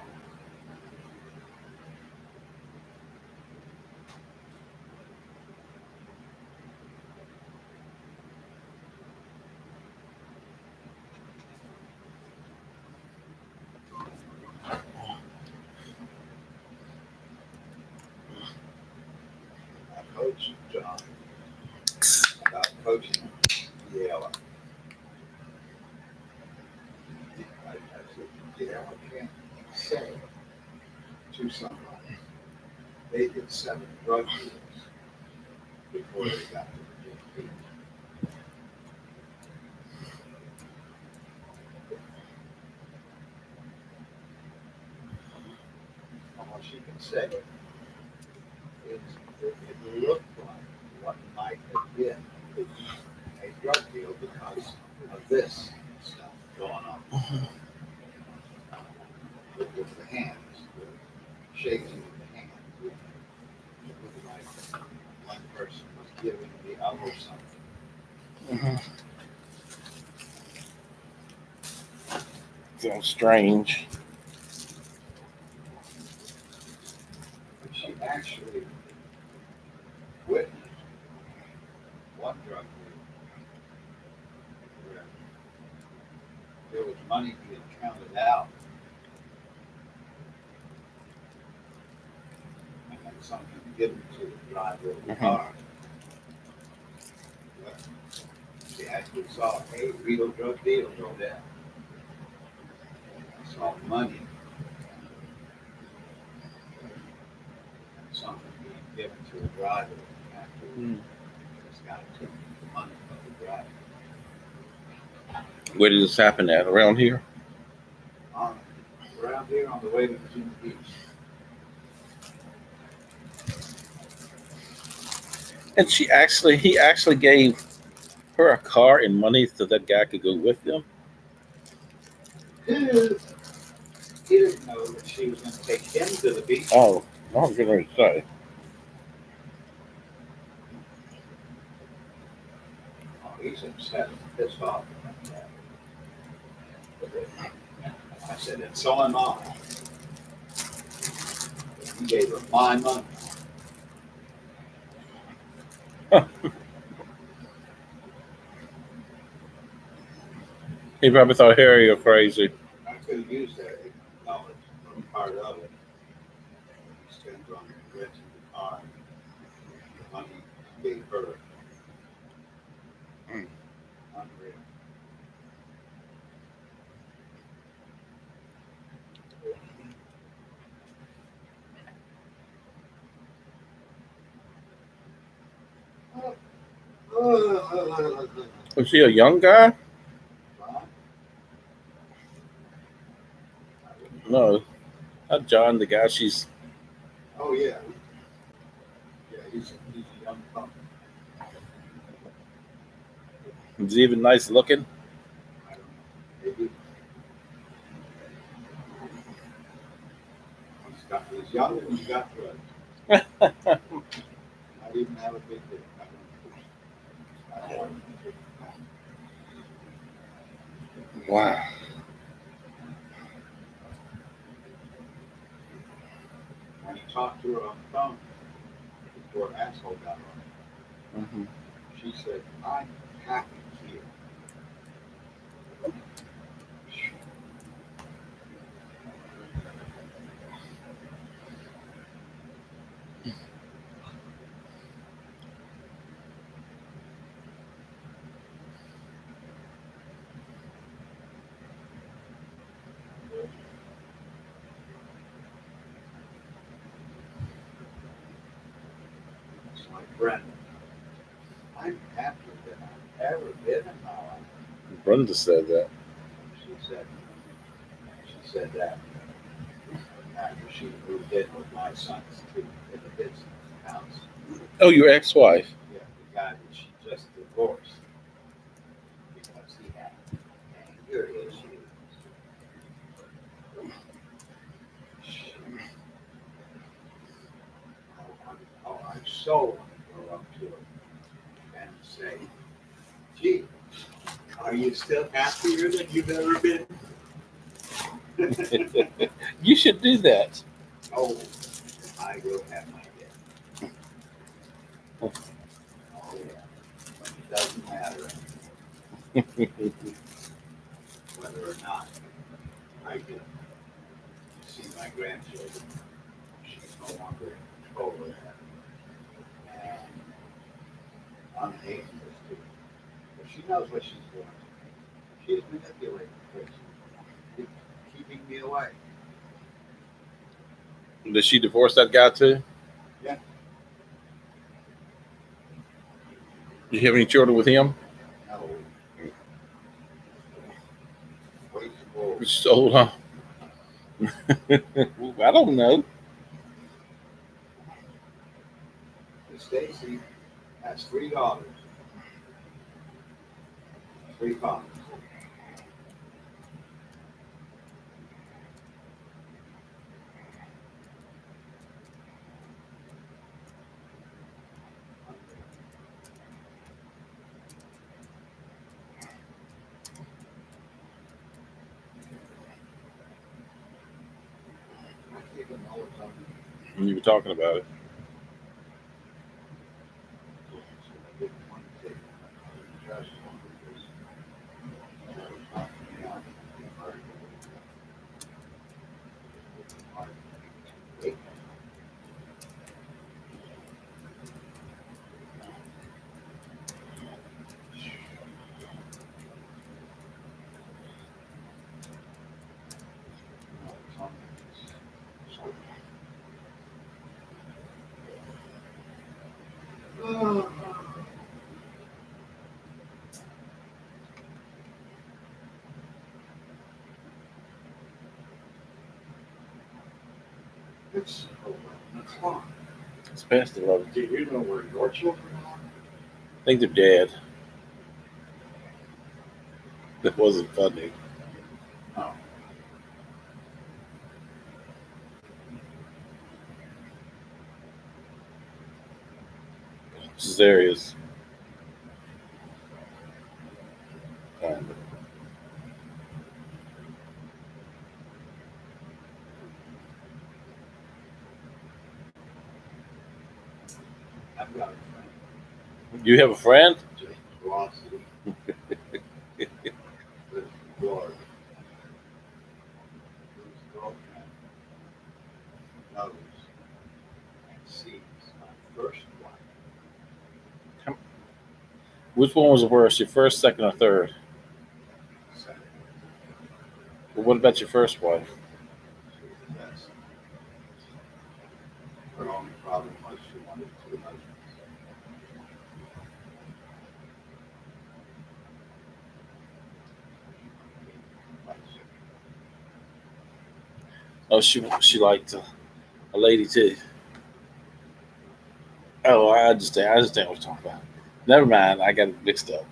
I coached John about coaching Yale. I said, Yale can't say to somebody they did 7 drug deals before they got to the DP. All she can say is that it looked like what might have been a drug deal because of this stuff going on with the hands, the shaking of the hands. It looked like one person was giving the other something. Sounds strange. But she actually witnessed one drug deal where there was money being counted out and then something given to the driver of the car. Well, she actually saw a real drug deal go down. Saw money and something being given to the driver after this guy took the money from the driver. Where did this happen at? Around here? Around here on the way to Virginia Beach. And he actually gave her a car and money so that guy could go with them. He didn't know that she was going to take him to the beach. Oh, I was getting ready to say. Oh, he's upset and pissed off about that. I said, and so am I. He gave her my money. He probably thought Harry was crazy. I could have used that knowledge or part of it. He spent on renting the car. The money he gave her. Mm. Unreal. Was he a young guy? No, not John, the guy she's. Oh yeah, yeah. He's a young pup. Was he even nice looking? I don't know. Maybe he's young and he's got drugs. Not even have a big dick. I don't know. Wow. When he talked to her on the phone before asshole got on, Mm-hmm. she said, "I'm happy here." It's like Brenda. I'm happier than I've ever been in my life. Brenda said that. She said. She said that after she moved in with my sons too in the business house. Oh, your ex-wife. Yeah, the guy that she just divorced because he had anger issues. Oh, I so want to go up to her and say, "Gee, are you still happier than you've ever been?" You should do that. Oh, I will have my day. Oh yeah, but it doesn't matter whether or not I get to see my grandchildren. She's no longer in control of that, and I'm hating this too. But she knows what she's doing. She's manipulating things, keeping me away. Did she divorce that guy too? Yeah, Did you have any children with him? no, way too old. So, I don't know. Stacy has three daughters, three fathers. I can't even know what's on You were talking about it. It's 11 o'clock. It's past 11. Do you know where your children are? I think they're dead. That wasn't funny. No. Cesareans. I've got a friend, You have a friend? James Velocity, lives in Florida, whose girlfriend knows and sees my first wife. Which one was the worst? Your first, second, or third? Second, Well, what about your first wife? she was the best. Her only problem was she wanted two husbands. Oh, she liked a lady too. Oh, I understand what you're talking about. Never mind, I got it mixed up.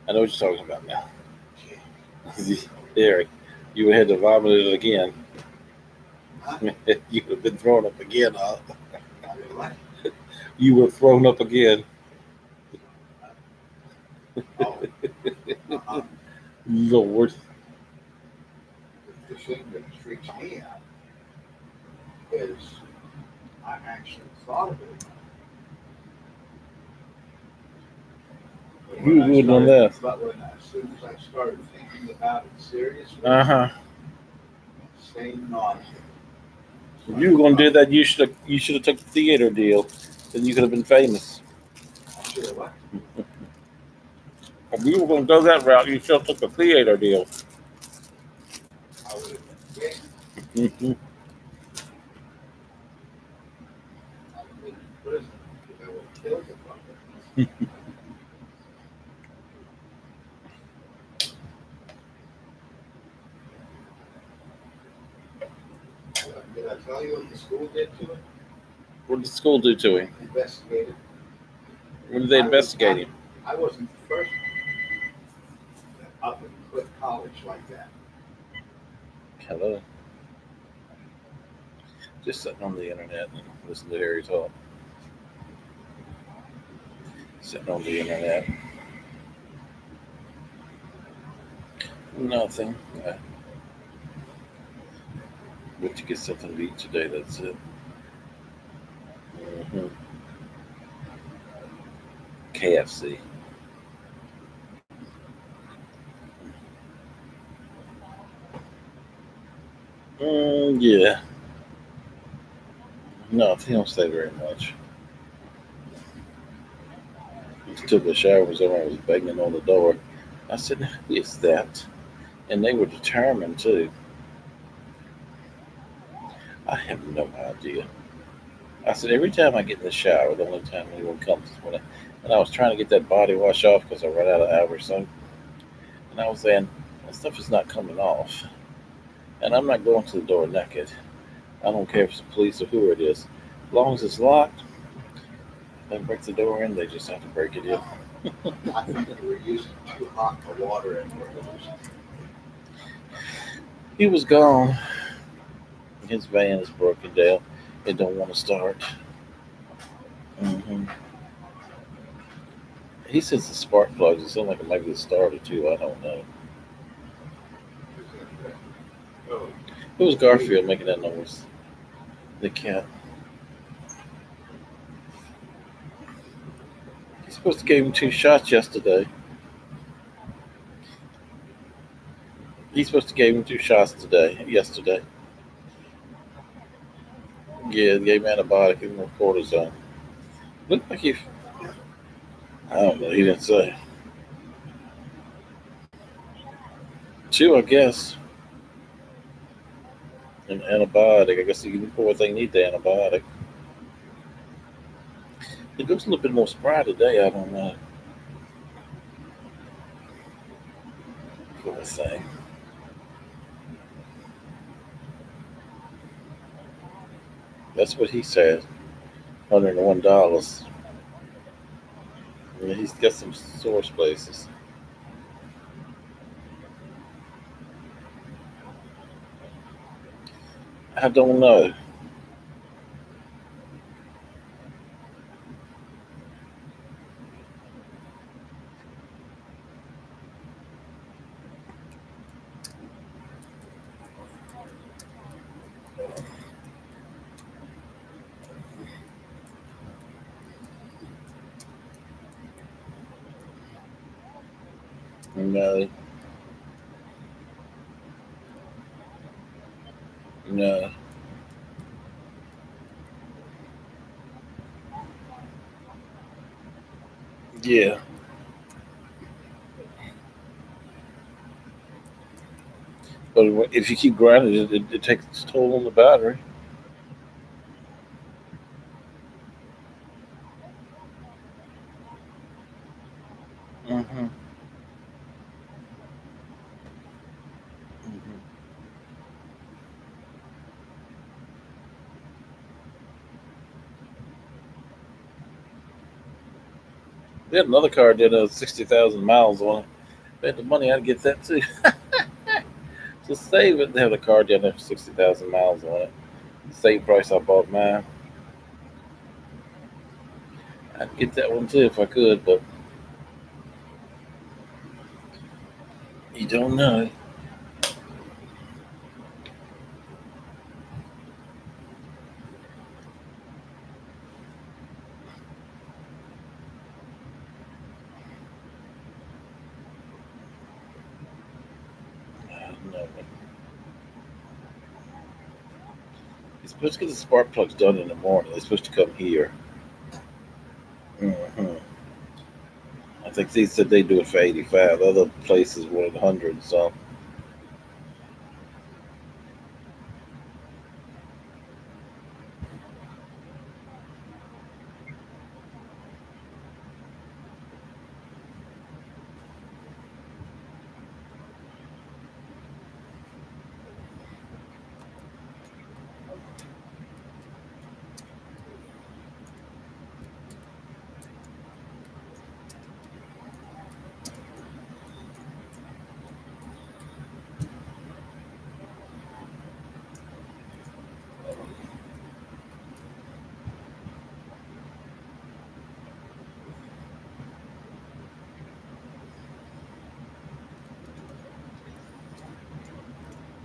I know what you're talking about now. Derek, you would have had to vomit it again. Huh? You would have been thrown up again. Huh? I mean, what? You were thrown up again. Oh, uh-huh. Lord. The thing that freaks me out is I actually thought of it. But You wouldn't on that. as soon as I started thinking about it seriously, Uh huh. same nausea. If you were gonna do that, you should have took the theater deal. Then you could have been famous. I should have what? If you were gonna go that route, you should have took the theater deal. I would have been dead. Mhm. I would have been in prison because I would have killed the fucker. Did I tell you what the school did to it? What did the school do to him? Investigated. When did they investigate him? I wasn't the first up and quit college like that. Hello. Just sitting on the internet and listening to Harry talk. Sitting on the internet. Nothing. I went to get something to eat today. That's it. Hmm. KFC. Yeah. No, he don't say very much. He took a shower when someone was banging on the door. I said, "Who is that?" And they were determined too. I have no idea. I said, every time I get in the shower, the only time anyone comes is when I was trying to get that body wash off because I ran out of hours. So, and I was saying, that stuff is not coming off. And I'm not going to the door naked. I don't care if it's the police or who it is. As long as it's locked, they break the door in, they just have to break it in. I think you were using too hot the water and He was gone. His van is broken down. It don't want to start. Hmm. He says the spark plugs. It sounds like it might be the starter too. I don't know. oh, It was Garfield making that noise. The cat. He's supposed to give him 2 shots yesterday. He's supposed to give him 2 shots yesterday. Yeah, they gave him antibiotic and more cortisone. Looked like he, I don't know, he didn't say. 2, I guess. An antibiotic. I guess the poor thing need the antibiotic. It looks a little bit more spry today. I don't know. Poor thing. That's what he said. $101. Yeah, he's got some source places. I don't know. No, no. Yeah, but if you keep grinding, it takes its toll on the battery. Hmm. Hmm. They had another car that had 60,000 miles on it. If I had the money, I'd get that too. Just save it. They have a car down there for 60,000 miles on it. Same price I bought mine. I'd get that one too if I could, but you don't know. I don't know. You're supposed to get the spark plugs done in the morning. They're supposed to come here. Hmm. I think they said they do it for 85. Other places wanted 100. So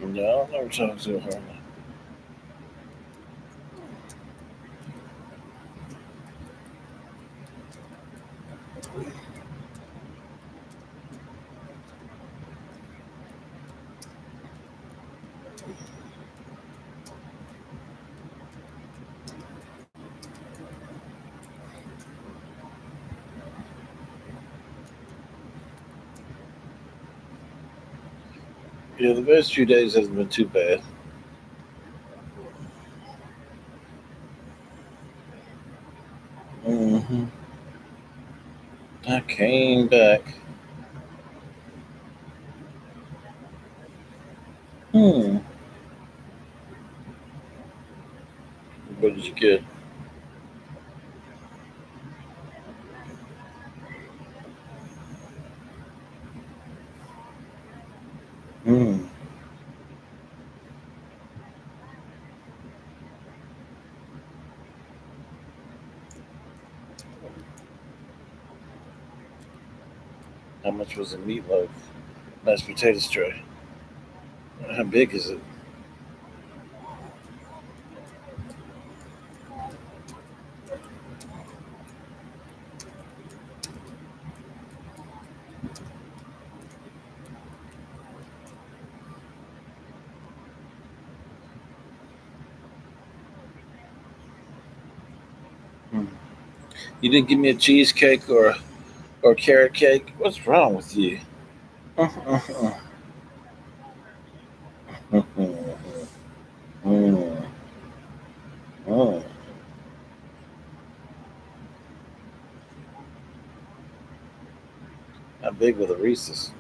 No, I never talked to her. Yeah, the past few days hasn't been too bad. Hmm. I came back. Hmm. What did you get? Hmm. How much was a meatloaf? Mashed potato tray. How big is it? Hmm. You didn't give me a cheesecake or carrot cake. What's wrong with you? Uh-uh-uh. Mm. Mm. How big were the Reese's?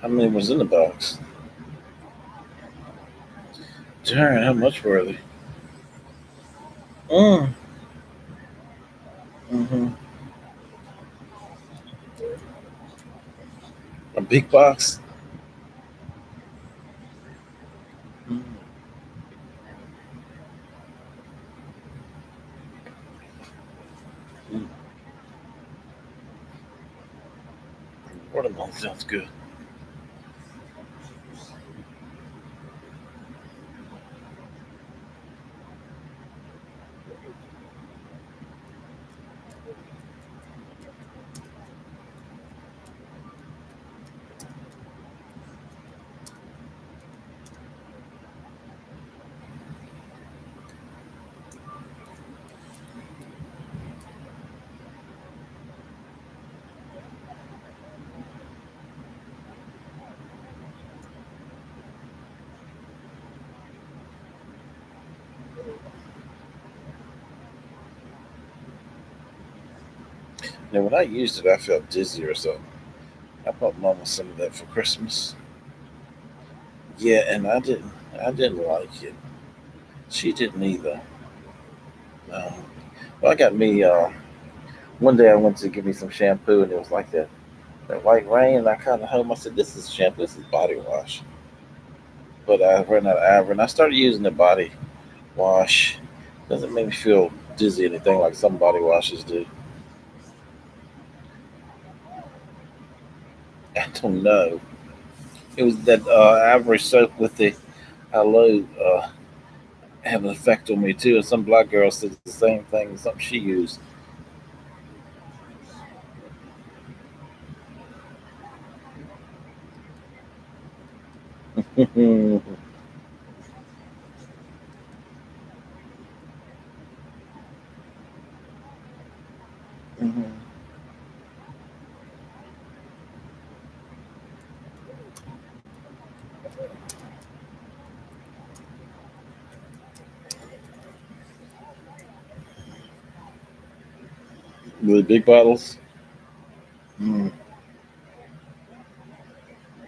How many was in the box? Darn, how much were they? Mm. Mm-hmm. A big box? Mm. Mm. Watermelon sounds good. Now, when I used it, I felt dizzy or something. I bought Mama some of that for Christmas. Yeah, and I didn't like it. She didn't either. Um, well, I got me. One day I went to get me some shampoo, and it was like that white rain. And I kind of home. I said, "This is shampoo. This is body wash." But I ran out of Ivor, and I started using the body wash. Doesn't make me feel dizzy or anything like some body washes do. I don't know. It was that Ivory soap with the hello have an effect on me too. And some black girl said the same thing. Something she used. Hmm. Really big bottles. Mm-hmm.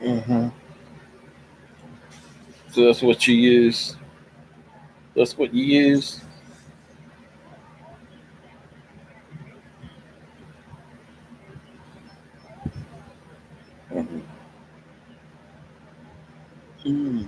Mm-hmm. So that's what you use. That's what you use. Mm-hmm. Mm-hmm.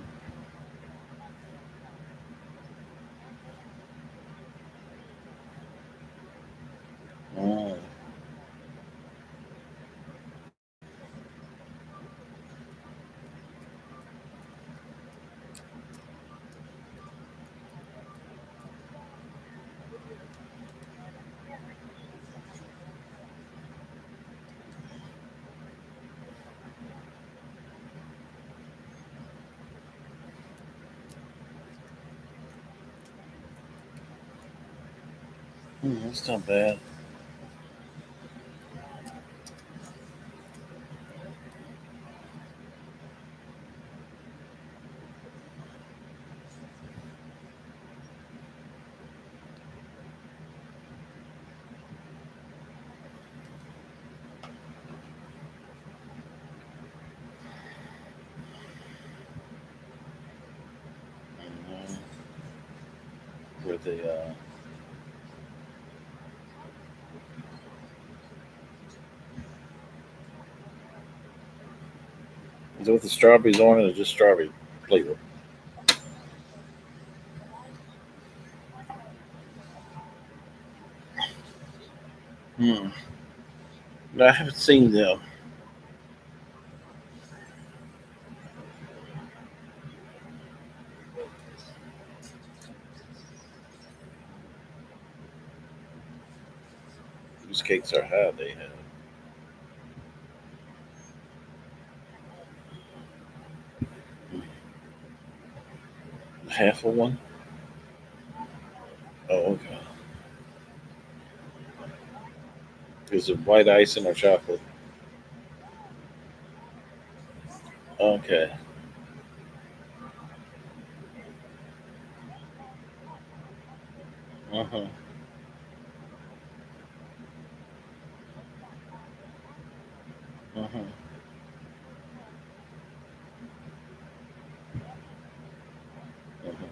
That's not bad. Mhm. Where they is it with the strawberries on it or just strawberry flavor? Hmm. No, I haven't seen them. These cakes are high. They have half of one. Oh, okay. Is it white icing or chocolate? Okay. Uh huh. Uh huh. Uh huh.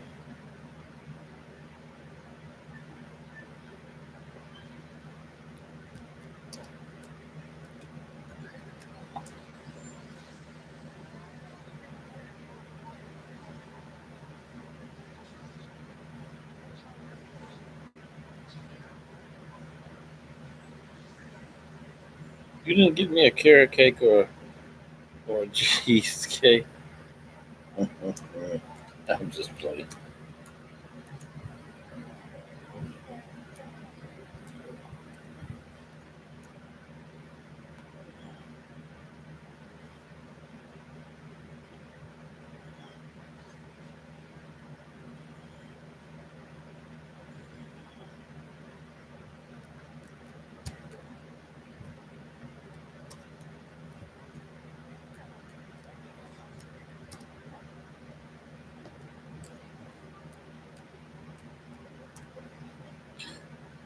You didn't get me a carrot cake or a cheesecake. I'm just playing.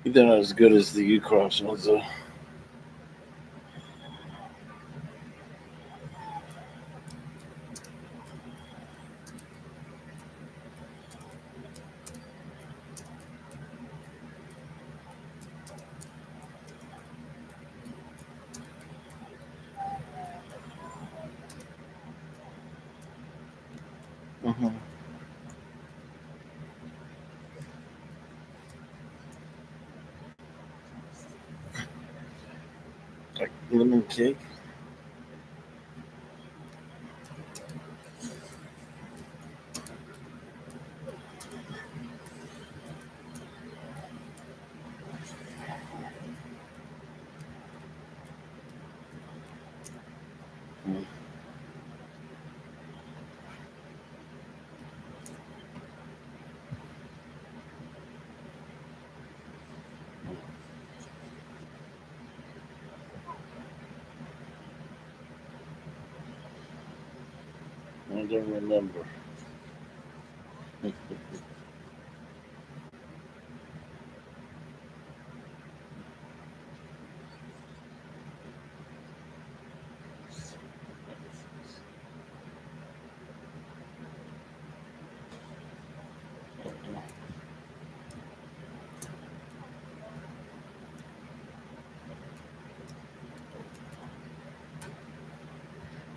They're not as good as the U Cross ones though. Hmm. Like lemon cake. Mm. I don't remember.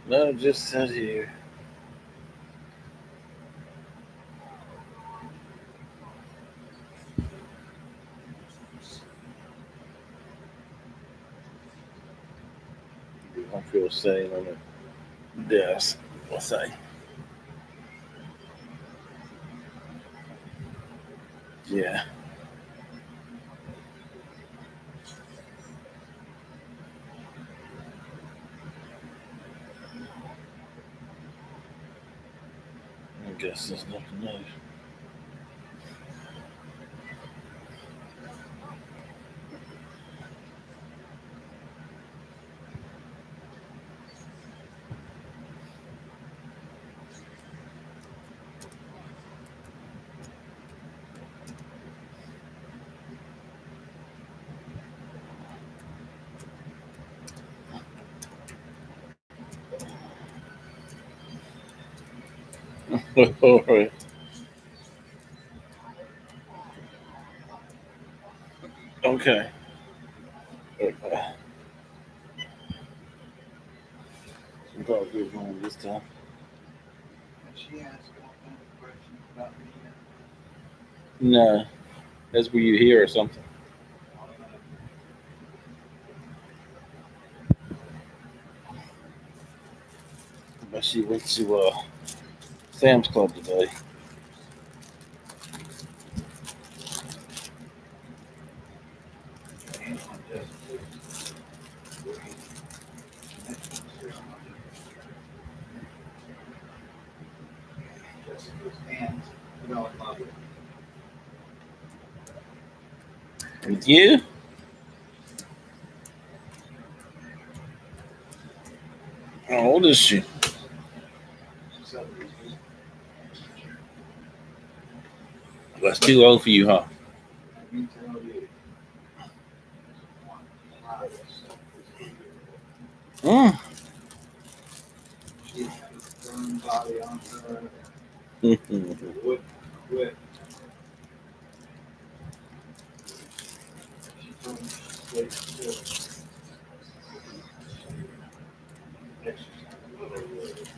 No, just sit here. I feel sitting on the desk. What's that? Yeah, I guess there's nothing else. All right. Okay. I'm probably good one this time. And she asked all kinds of questions about me. No, that's where you hear or something. And, But she went to Sam's Club today. and on Jessica's wedding commencement ceremony, Jessica's aunt fell in love with me. With you? How old is she? She said, That's too old for you, huh? let me tell you, one cloud of stuff was here. Mm. She had a firm body on her, and Mhm. wouldn't quit. She told me she stayed still. She exercised a little bit.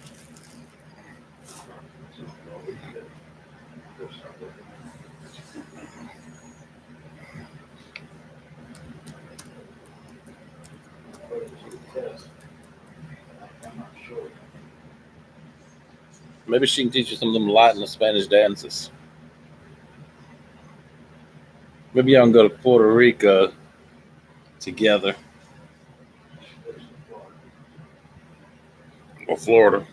So we had to push her looking at put her to the test. I'm not sure. Maybe she can teach you some of them Latin and Spanish dances. Maybe y'all can go to Puerto Rico together She lives in Florida. or Florida.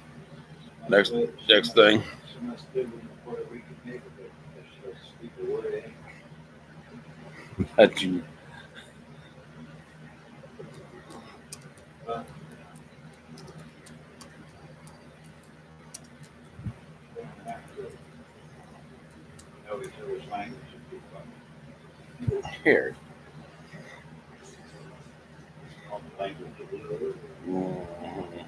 Must Next live, next thing. she must live in a Puerto Rican neighborhood because she doesn't speak a word of English. That you But they don't have to know each other's language if you cared. call the language of love. Mhm.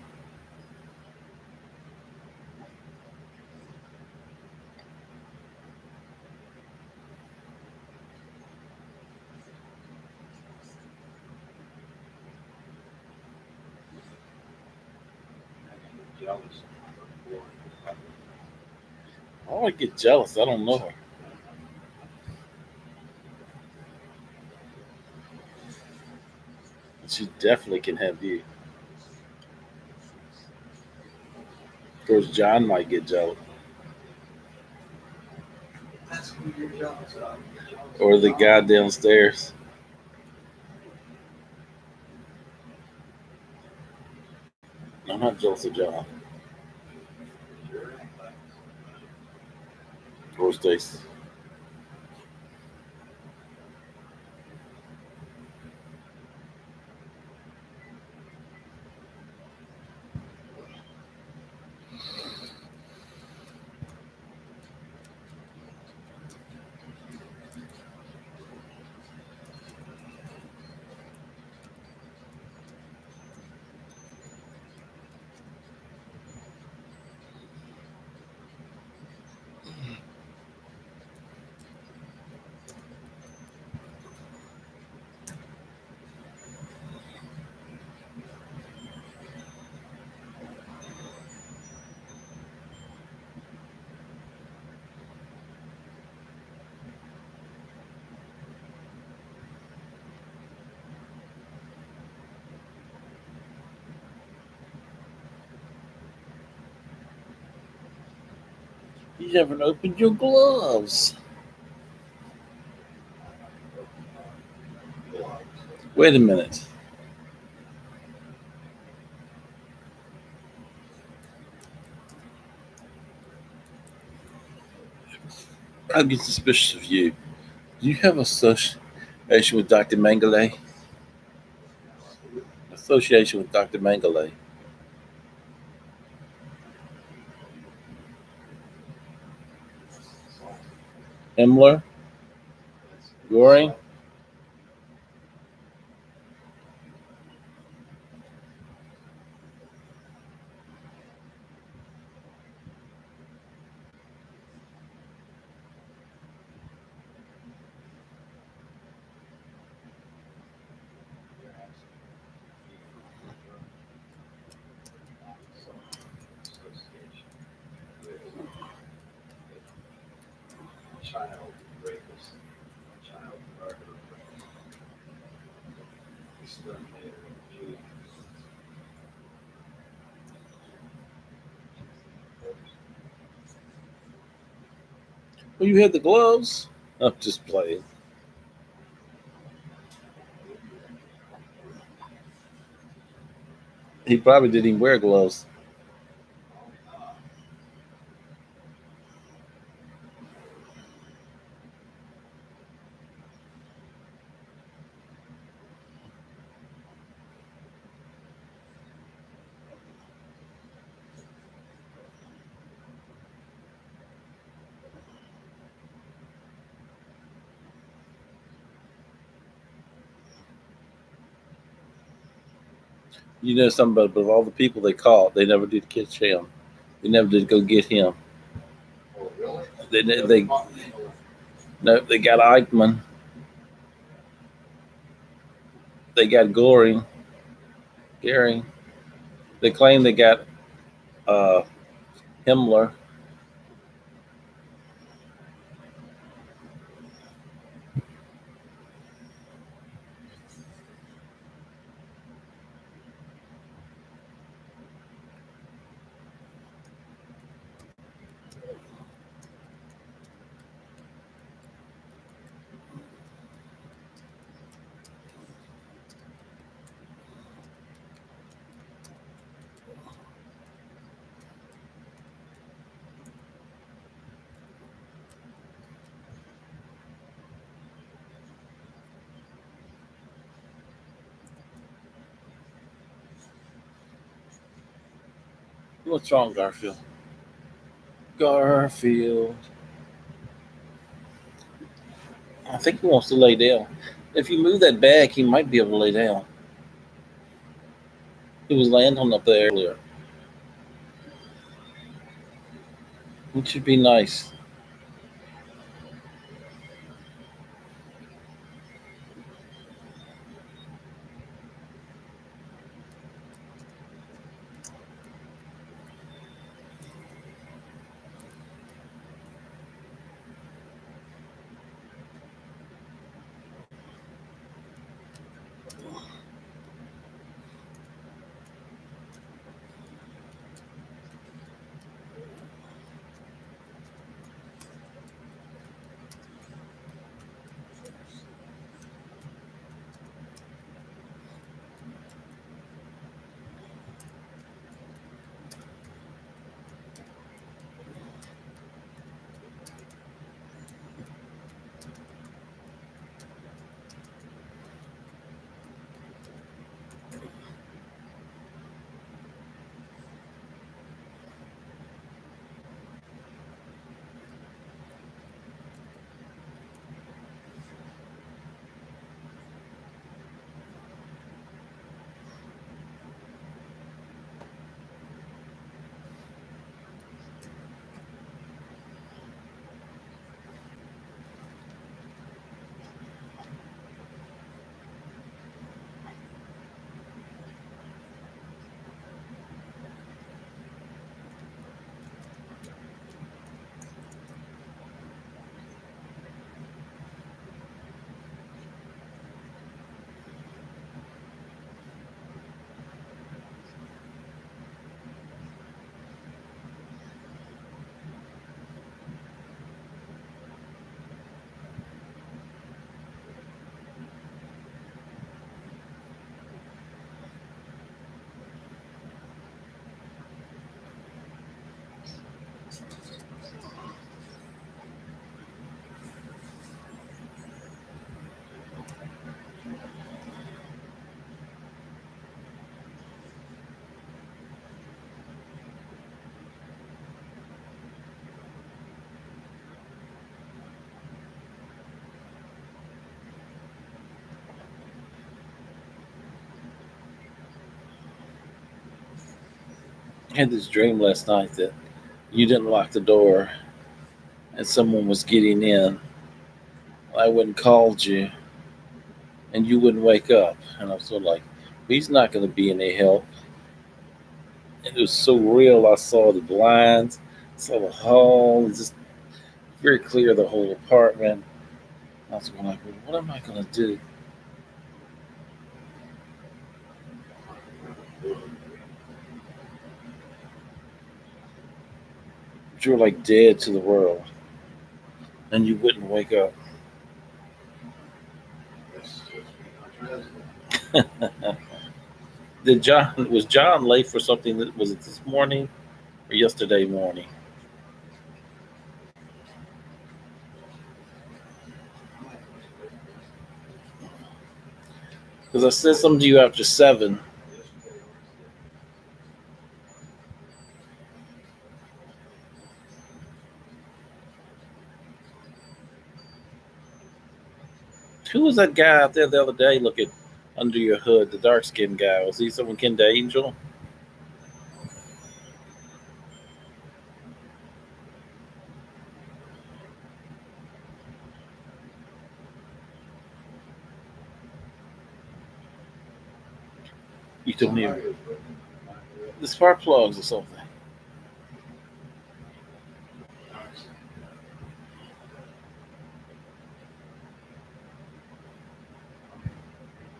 I can get jealous of her for I want to get jealous. I don't know her. She definitely can have you. Of course, John might get jealous, That's who you're jealous of. You're jealous or of the John. guy downstairs. I'm not jealous of John Sure ain't like or Stacy. You haven't opened your gloves. Wait a minute. I'll get suspicious of you. Do you have association with Dr. Mengele? Association with Dr. Mengele. Himmler? Goring? child rapist, child murderer, exterminator of Jews. Well, you had the gloves. I'm just playing. He probably didn't even wear gloves. Oh, no. You know something about, but of all the people they caught, they never did catch him. They never did go get him. Oh, really? They Never they caught anyone. no, they got Eichmann. They got Goring. Gary. They claim they got uh, Himmler. What's wrong, Garfield? Garfield. I think he wants to lay down. If you move that back, he might be able to lay down. He was laying on up there earlier. It should be nice. I had this dream last night that you didn't lock the door and someone was getting in. I wouldn't called you and you wouldn't wake up. And I was sort of like, he's not going to be any help. And it was so real. I saw the blinds, saw the hall, just very clear the whole apartment. I was going like, well, what am I going to do? But you were like dead to the world, and you wouldn't wake up. That's just being president. Did John was John late for something that was it this morning or yesterday morning? Because I said something to you after 7. Yesterday or today. Who was that guy out there the other day looking under your hood? The dark skinned guy. Was he someone kin to Angel? You told me Somebody was looking at my hood. the spark plugs or something. Nice. I mean,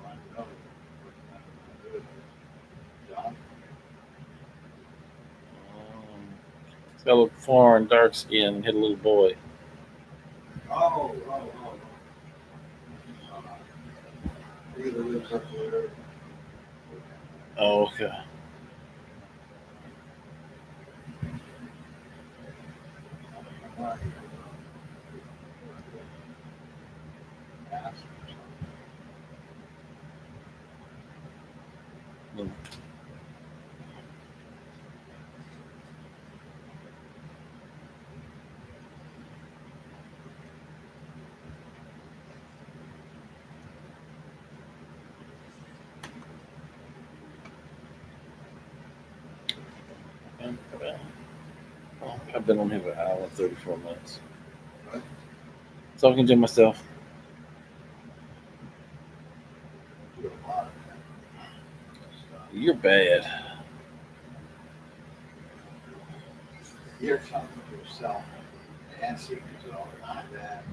find another one looking at my hood. John? He's got a little foreign, dark skin, hit a little boy. Oh. Uh, he lives up there. Oh, okay. I've been on here for an hour and 34 minutes. Talking to myself. You're bad. You're talking to yourself. Nancy is all like that.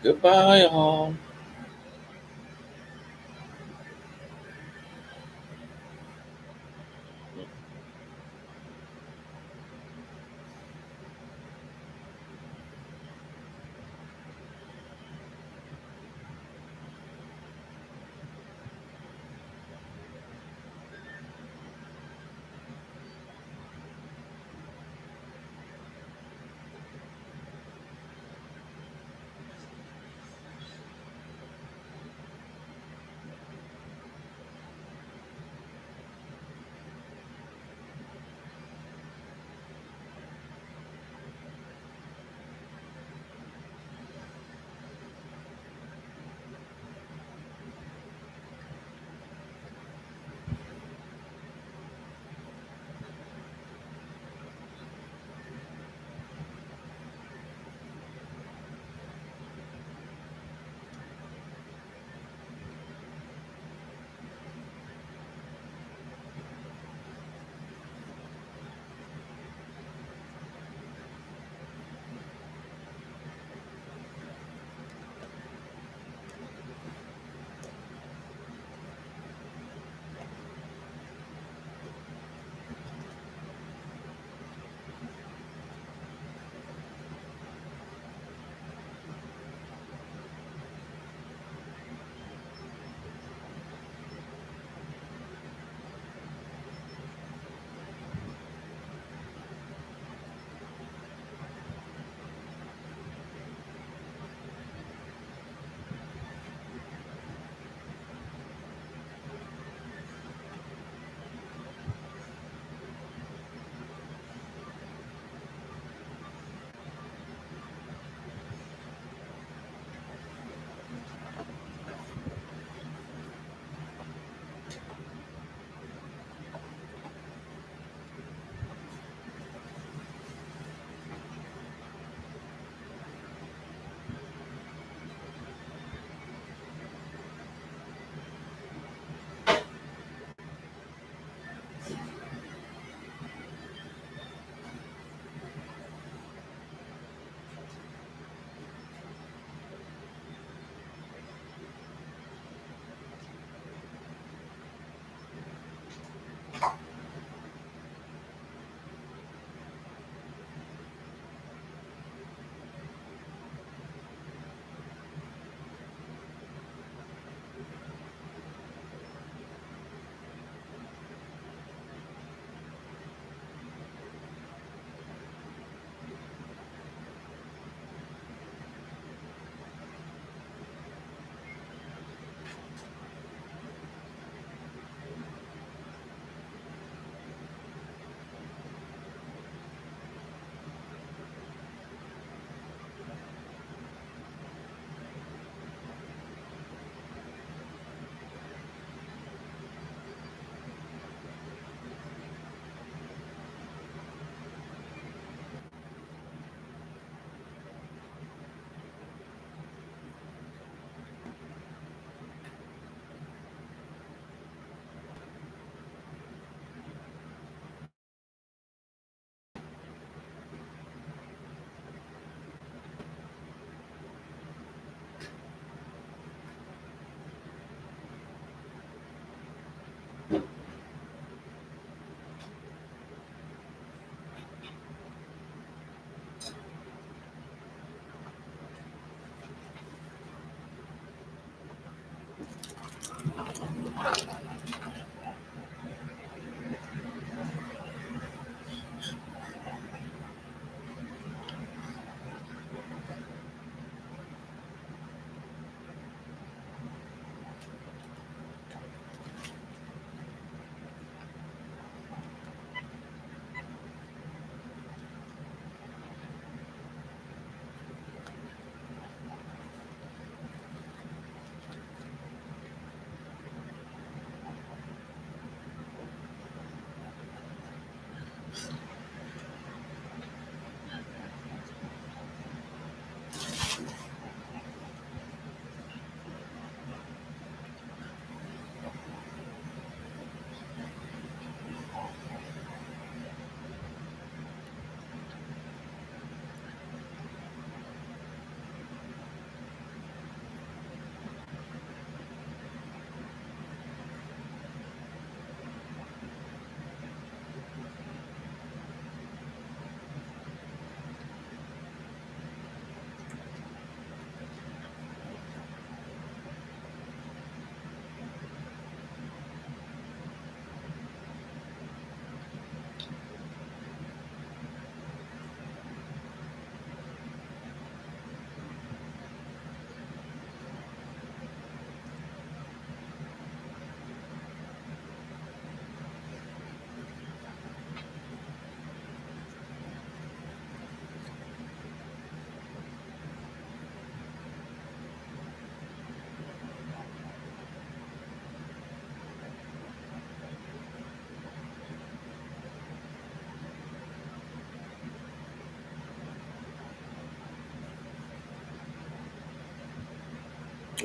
Goodbye, all.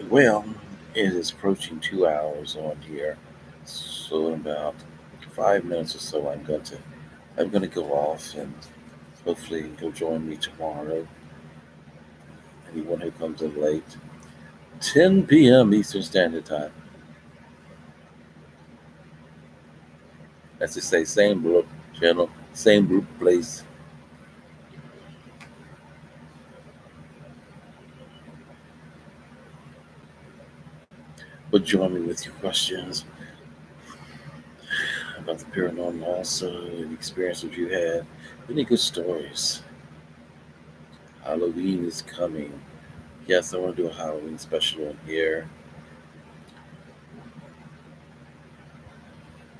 Well, it is approaching 2 hours on here, so in about 5 minutes or so, I'm going to go off, and hopefully you'll join me tomorrow. Anyone who comes in late, 10 p.m. Eastern Standard Time. As they say, same group channel, same group place. But join me with your questions about the paranormal, also any experiences you had, any good stories. Halloween is coming. Yes, I want to do a Halloween special on here.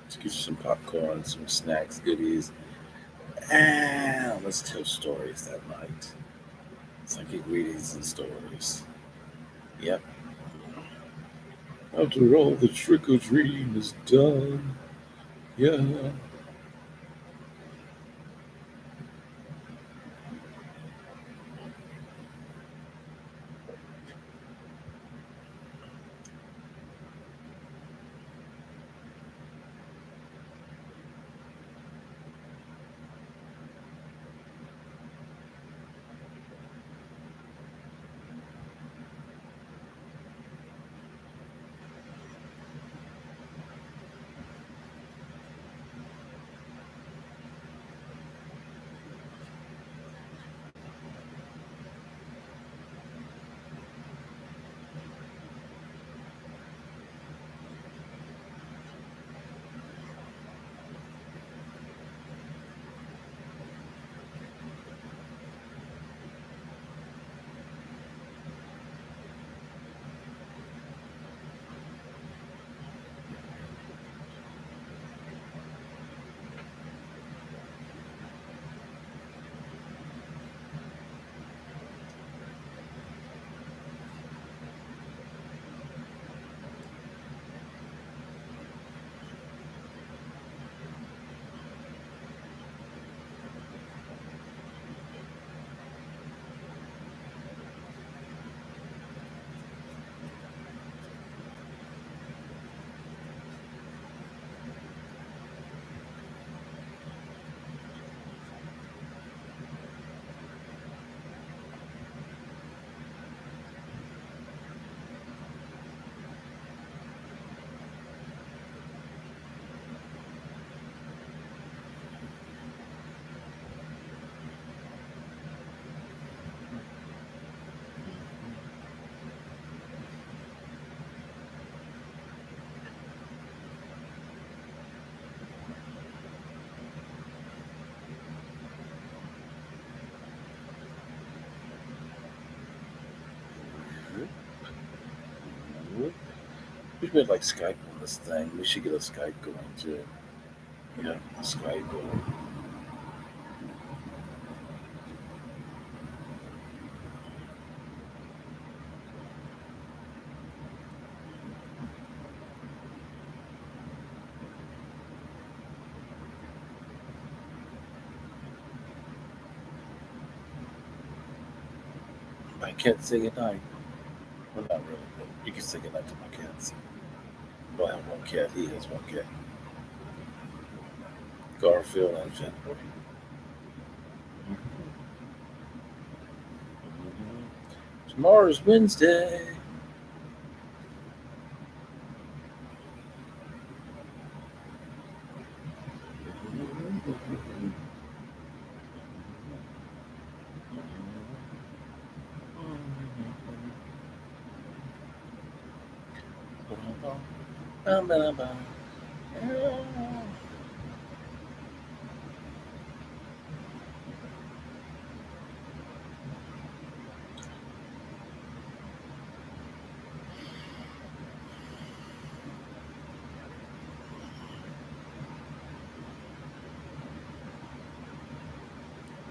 Let's get you some popcorn, some snacks, goodies, and let's tell stories that night. Psychic readings and stories. Yep. After all the trick or treating is done, yeah. We should like Skype on this thing. We should get a Skype going too. Yeah, Skype. My cat say goodnight. Well, not really, but you can say goodnight to my cats. Well, I have one cat. He has one cat. Garfield and Fenway. Tomorrow's Wednesday.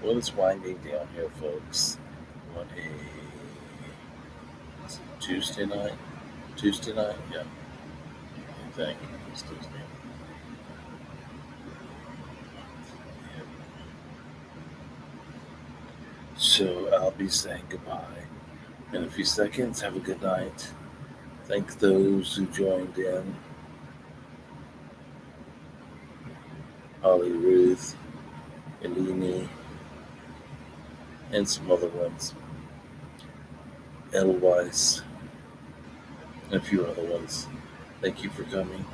Well, it's winding down here, folks. On a Tuesday night. Tuesday night, yeah. I think it's Tuesday. So I'll be saying goodbye in a few seconds. Have a good night. Thank those who joined in: Holly, Ruth, Eleni, and some other ones, Edelweiss, and a few other ones. Thank you for coming.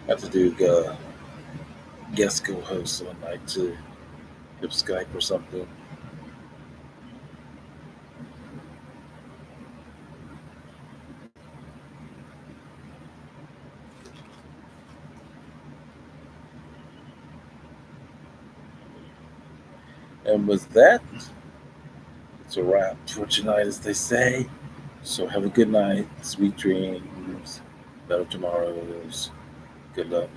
I have to do guest co-host one night too, if Skype or something. And with that, it's a wrap for tonight, as they say. So have a good night, sweet dreams, better tomorrows. Good luck.